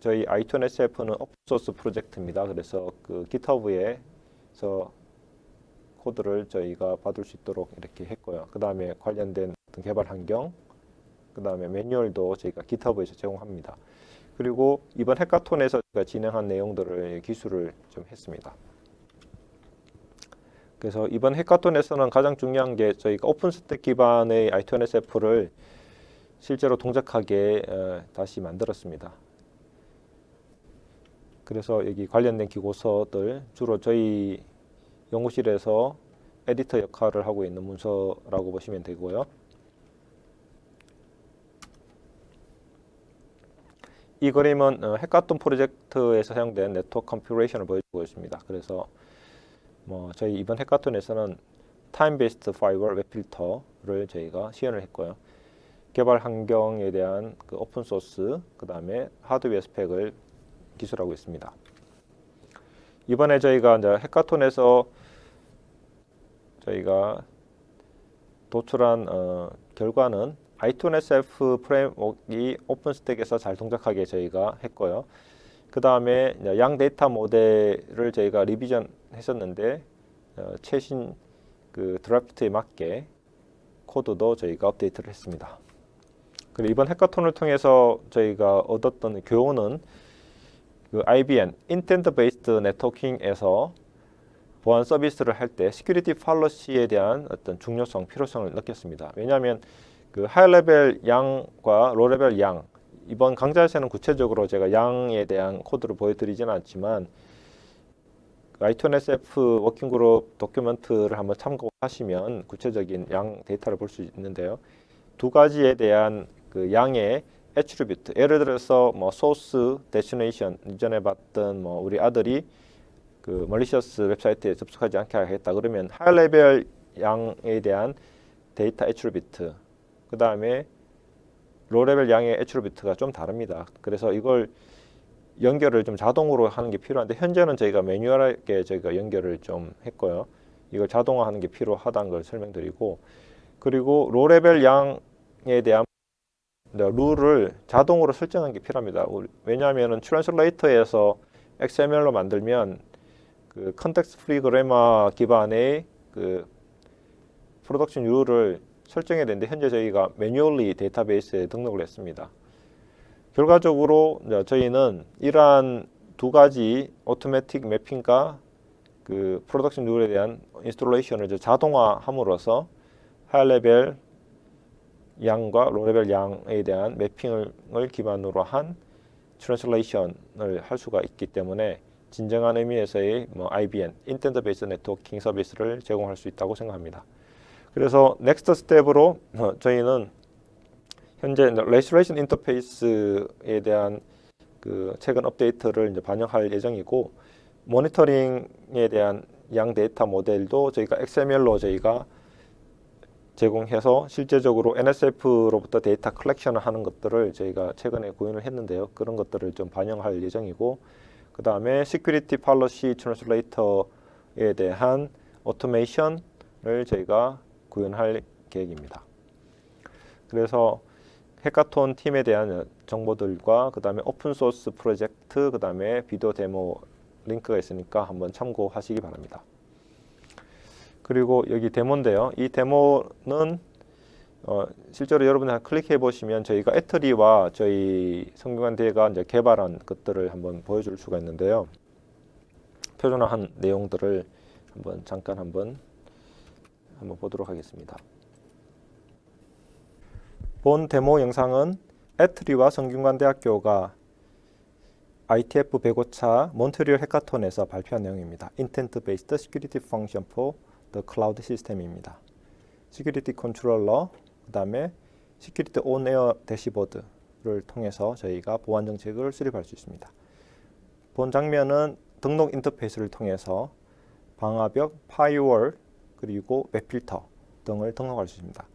Speaker 1: 저희 I2NSF는 오픈소스 프로젝트입니다. 그래서 그 GitHub에서 코드를 저희가 받을 수 있도록 이렇게 했고요. 그 다음에 관련된 개발 환경, 그 다음에 매뉴얼도 저희가 GitHub에서 제공합니다. 그리고 이번 해카톤에서 저희가 진행한 내용들을 기술을 좀 했습니다. 그래서 이번 해카톤에서는 가장 중요한 게 저희가 오픈스택 기반의 I2NSF를 실제로 동작하게 다시 만들었습니다. 그래서 여기 관련된 기고서들 주로 저희 연구실에서 에디터 역할을 하고 있는 문서라고 보시면 되고요. 이 그림은 해카톤 프로젝트에서 사용된 네트워크 컨피그레이션을 보여주고 있습니다. 그래서 저희 이번 해카톤에서는 타임 베이스드 파이벌 웹 필터를 저희가 시연을 했고요. 개발 환경에 대한 그 오픈 소스, 그 다음에 하드웨어 스펙을 기술하고 있습니다. 이번에 저희가 이제 해카톤에서 저희가 도출한 결과는 I2NSF 프레임워크가 오픈스택에서 잘 동작하게 저희가 했고요. 그 다음에 양 데이터 모델을 저희가 리비전 했었는데 최신 그 드래프트에 맞게 코드도 저희가 업데이트를 했습니다. 그리고 이번 해카톤을 통해서 저희가 얻었던 교훈은 그 IBN (Intent Based Networking에서 보안 서비스를 할 때 시큐리티 팔러시에 대한 어떤 중요성, 필요성을 느꼈습니다. 왜냐하면 그 하이 레벨 양과 로 레벨 양, 이번 강좌에서는 구체적으로 제가 양에 대한 코드를 보여드리지는 않지만 I2NSF 워킹그룹 도큐멘트를 한번 참고하시면 구체적인 양 데이터를 볼 수 있는데요. 두 가지에 대한 그 양의 애트리뷰트, 예를 들어서 소스, 데스티네이션, 이전에 봤던 우리 아들이 그 멀리셔스 웹사이트에 접속하지 않게 하겠다 그러면 하이 레벨 양에 대한 데이터 애트리뷰트, 그 다음에 로 레벨 양의 애트리뷰트가 좀 다릅니다. 그래서 이걸 연결을 좀 자동으로 하는 게 필요한데 현재는 저희가 매뉴얼하게 저희가 연결을 좀 했고요. 이걸 자동화하는 게 필요하다는 걸 설명드리고, 그리고 로 레벨 양에 대한 룰을 자동으로 설정하는 게 필요합니다. 왜냐하면 트랜슬레이터에서 XML로 만들면 그 컨텍스트 프리 그래머 기반의 그 프로덕션 룰을 설정해야 되는데 현재 저희가 매뉴얼리 데이터베이스에 등록을 했습니다. 결과적으로 저희는 이러한 두 가지 오토매틱 매핑과 그 프로덕션 룰에 대한 인스톨레이션을 자동화함으로써 하이 레벨 양과 로 레벨 양에 대한 매핑을 기반으로 한 트랜슬레이션을 할 수가 있기 때문에 진정한 의미에서의 IBN (Intent Based Networking) 서비스를 제공할 수 있다고 생각합니다. 그래서 넥스트 스텝으로 저희는 현재 레지스트레이션 인터페이스에 대한 그 최근 업데이트를 이제 반영할 예정이고, 모니터링에 대한 양 데이터 모델도 저희가 XML로 저희가 제공해서 실제적으로 NSF로부터 데이터 컬렉션을 하는 것들을 저희가 최근에 구현을 했는데요. 그런 것들을 좀 반영할 예정이고, 그 다음에 시큐리티 팔러시 트랜슬레이터에 대한 오토메이션을 저희가 구현할 계획입니다. 그래서 해카톤 팀에 대한 정보들과 그 다음에 오픈소스 프로젝트, 그 다음에 비디오 데모 링크가 있으니까 한번 참고하시기 바랍니다. 그리고 여기 데모인데요. 이 데모는 실제로 여러분이 클릭해 보시면 저희가 애터리와 저희 성균관대가 이제 개발한 것들을 한번 보여줄 수가 있는데요. 표준화한 내용들을 잠깐 한번 보도록 하겠습니다. 본 데모 영상은 애트리와 성균관대학교가 ITF 105차 몬트리올 해카톤에서 발표한 내용입니다. Intent Based Security Function for the Cloud System입니다. 시큐리티 컨트롤러, 그 다음에 시큐리티 온에어 대시보드를 통해서 저희가 보안 정책을 수립할 수 있습니다. 본 장면은 등록 인터페이스를 통해서 방화벽, 파이어월, 그리고 웹필터 등을 등록할 수 있습니다.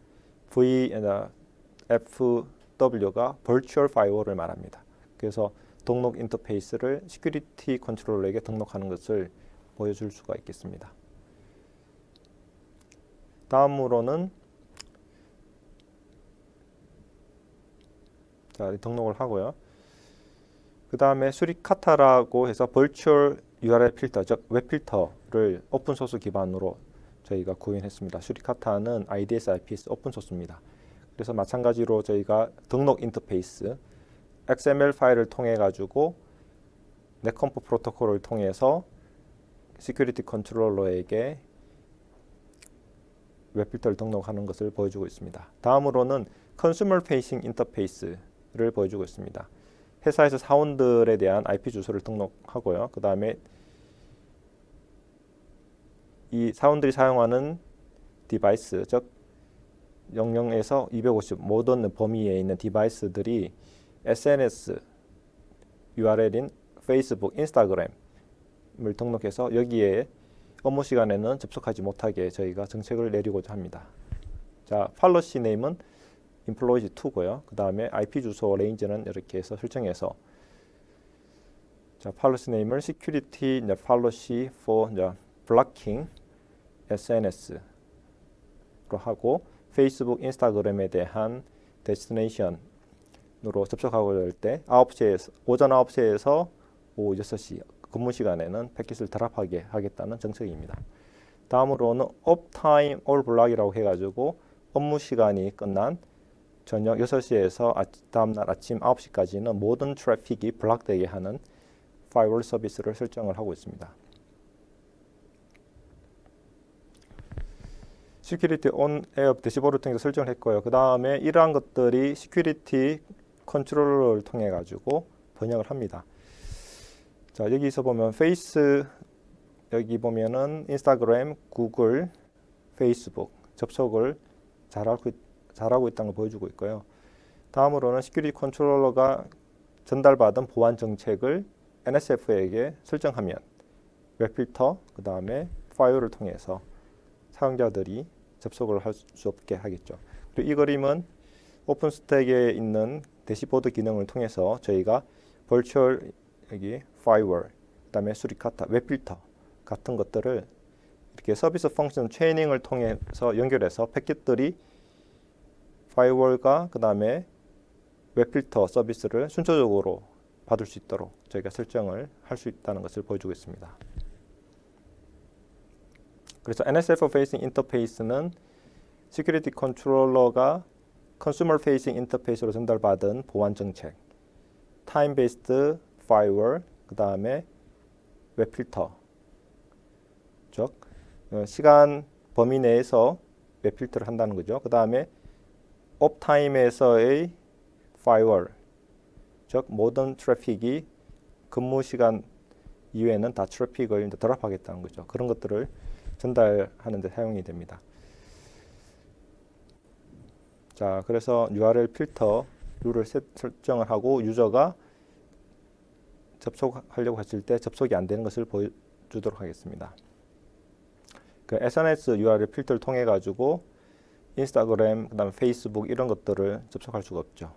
Speaker 1: VFW가 Virtual Firewall을 말합니다. 그래서 등록 인터페이스를 시큐리티 컨트롤러에게 등록하는 것을 보여줄 수가 있겠습니다. 다음으로는 등록을 하고요. 그 다음에 수리카타라고 해서 Virtual URL 필터, 즉 웹필터를 오픈소스 기반으로 저희가 구현했습니다. 수리카타는 IDS, IPS 오픈소스입니다. 그래서 마찬가지로 저희가 등록 인터페이스 XML 파일을 통해 가지고 넷컴프 프로토콜을 통해서 시큐리티 컨트롤러에게
Speaker 2: 웹필터를 등록하는 것을 보여주고 있습니다. 다음으로는 컨슈머 페이싱 인터페이스를 보여주고 있습니다. 회사에서 사원들에 대한 IP 주소를 등록하고요. 그 다음에 이 사원들이 사용하는 디바이스, 즉 00에서 250 모든 범위에 있는 디바이스들이 SNS URL인 페이스북, 인스타그램을 등록해서 여기에 업무 시간에는 접속하지 못하게 저희가 정책을 내리고자 합니다. 자, 팔로시 네임은 employees 2고요. 그 다음에 IP 주소 레인지는 이렇게 해서 설정해서 자, 팔로시 네임을 security policy for blocking SNS로 하고 페이스북, 인스타그램에 대한 데스티네이션으로 접속하고 할 때 9시에서 오전 9시에서 오후 6시 근무 시간에는 패킷을 드랍하게 하겠다는 정책입니다. 다음으로는 업타임 올 블락이라고 해가지고 업무 시간이 끝난 저녁 6시에서 다음날 아침 9시까지는 모든 트래픽이 블락되게 하는 파이어월 서비스를 설정을 하고 있습니다. 시큐리티 온 에어 대시보드를 통해서 설정을 했고요. 그 다음에 이러한 것들이 시큐리티 컨트롤러를 통해 가지고 번역을 합니다. 자, 여기서 보면 페이스, 여기 보면은 인스타그램, 구글, 페이스북 접속을 잘하고 있다는 걸 보여주고 있고요. 다음으로는 시큐리티 컨트롤러가 전달받은 보안 정책을 NSF에게 설정하면 웹필터, 그 다음에 파이어를 통해서 사용자들이 접속을 할 수 없게 하겠죠. 그리고 이 그림은 오픈스택에 있는 대시보드 기능을 통해서 저희가 버추얼 여기 파이어월, 그다음에 수리카타, 웹필터 같은 것들을 이렇게 서비스 펑션 체이닝을 통해서 연결해서 패킷들이 파이어월과 그다음에 웹필터 서비스를 순서적으로 받을 수 있도록 저희가 설정을 할 수 있다는 것을 보여주고 있습니다. 그래서 NSF Facing Interface는 시큐리티 컨트롤러가 컨슈머 페이싱 인터페이스로 전달받은 보안 정책, 타임 베이스드 파이어월, 그 다음에 웹필터, 즉 시간 범위 내에서 웹필터를 한다는 거죠. 그 다음에 업타임에서의 파이어월, 즉 모든 트래픽이 근무 시간 이후에는 다 트래픽을 드랍하겠다는 거죠. 그런 것들을 전달하는 데 사용이 됩니다. 자, 그래서 URL 필터 룰을 설정을 하고 유저가 접속하려고 했을 때 접속이 안 되는 것을 보여주도록 하겠습니다. 그 SNS URL 필터를 통해 가지고 인스타그램, 그다음에 페이스북 이런 것들을 접속할 수가 없죠.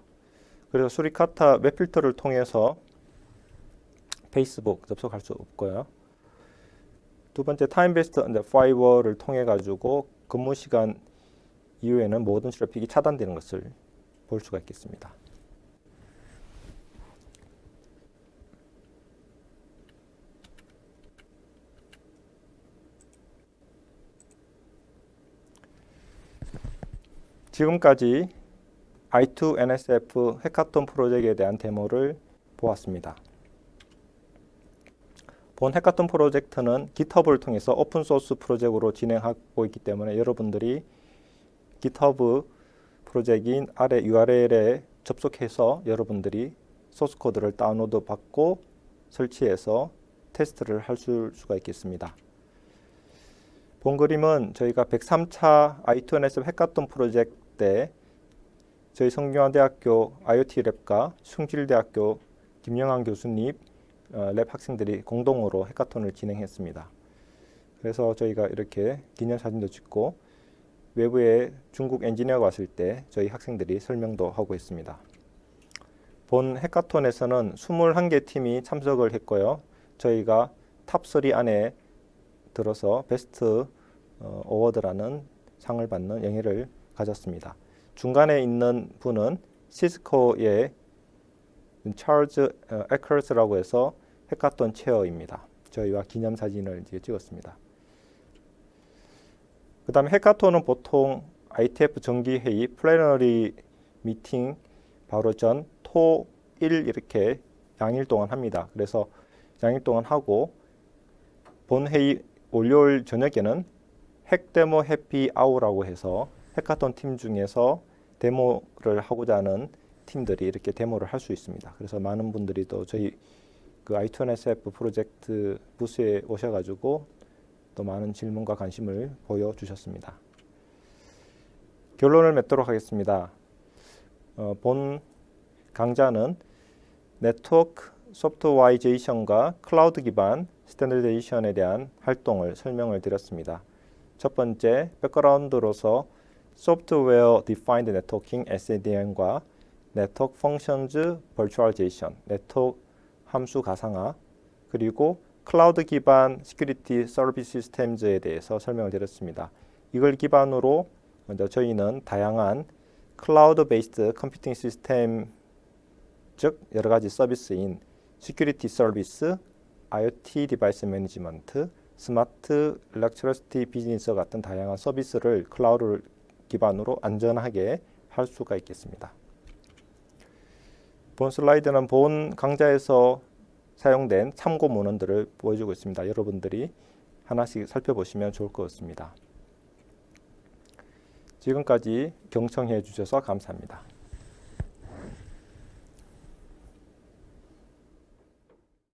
Speaker 2: 그래서 수리카타 웹 필터를 통해서 페이스북 접속할 수 없고요. 두 번째 타임 베이스드 파이어월을 통해 가지고 근무 시간 이후에는 모든 트래픽이 차단되는 것을 볼 수가 있겠습니다. 지금까지 i2NSF 해카톤 프로젝트에 대한 데모를 보았습니다. 본 해카톤 프로젝트는 GitHub을 통해서 오픈소스 프로젝트로 진행하고 있기 때문에 여러분들이 GitHub 프로젝트인 아래 URL에 접속해서 여러분들이 소스 코드를 다운로드 받고 설치해서 테스트를 할 수가 있겠습니다. 본 그림은 저희가 103차 i2NSF 해카톤 프로젝트 때 저희 성균관대학교 IoT랩과 숭실대학교 김영환 교수님 랩 학생들이 공동으로 해카톤을 진행했습니다. 그래서 저희가 이렇게 기념사진도 찍고 외부에 중국 엔지니어가 왔을 때 저희 학생들이 설명도 하고 있습니다. 본 해카톤에서는 21개 팀이 참석을 했고요. 저희가 탑3 안에 들어서 베스트 어워드라는 상을 받는 영예를 가졌습니다. 중간에 있는 분은 시스코의 찰즈 에커스라고 해서 해카톤 체어입니다. 저희와 기념사진을 찍었습니다. 그 다음에 해카톤은 보통 ITF 정기회의, 플래너리 미팅 바로 전, 토, 일 이렇게 양일 동안 합니다. 그래서 양일 동안 하고 본 회의 월요일 저녁에는 핵데모 해피 아워라고 해서 해카톤 팀 중에서 데모를 하고자 하는 팀들이 이렇게 데모를 할 수 있습니다. 그래서 많은 분들이 또 저희 그 I2NSF 프로젝트 부스에 오셔가지고 또 많은 질문과 관심을 보여주셨습니다. 결론을 맺도록 하겠습니다. 본 강좌는 네트워크 소프트웨어이제이션과 클라우드 기반 스탠더데이션에 대한 활동을 설명을 드렸습니다. 첫 번째, 백그라운드로서 소프트웨어 디파인드 네트워킹 SDN과 네트워크 펑션즈 버추얼제이션, 네트워크 함수 가상화, 그리고 클라우드 기반 시큐리티 서비스 시스템즈에 대해서 설명을 드렸습니다. 이걸 기반으로 먼저 저희는 다양한 클라우드 베이스드 컴퓨팅 시스템, 즉 여러 가지 서비스인 시큐리티 서비스, IoT 디바이스 매니지먼트, 스마트 일렉트리시티 비즈니스 같은 다양한 서비스를 클라우드를 기반으로 안전하게 할 수가 있겠습니다. 본 슬라이드는 본 강좌에서 사용된 참고 문헌들을 보여주고 있습니다. 여러분들이 하나씩 살펴보시면 좋을 것 같습니다. 지금까지 경청해 주셔서 감사합니다.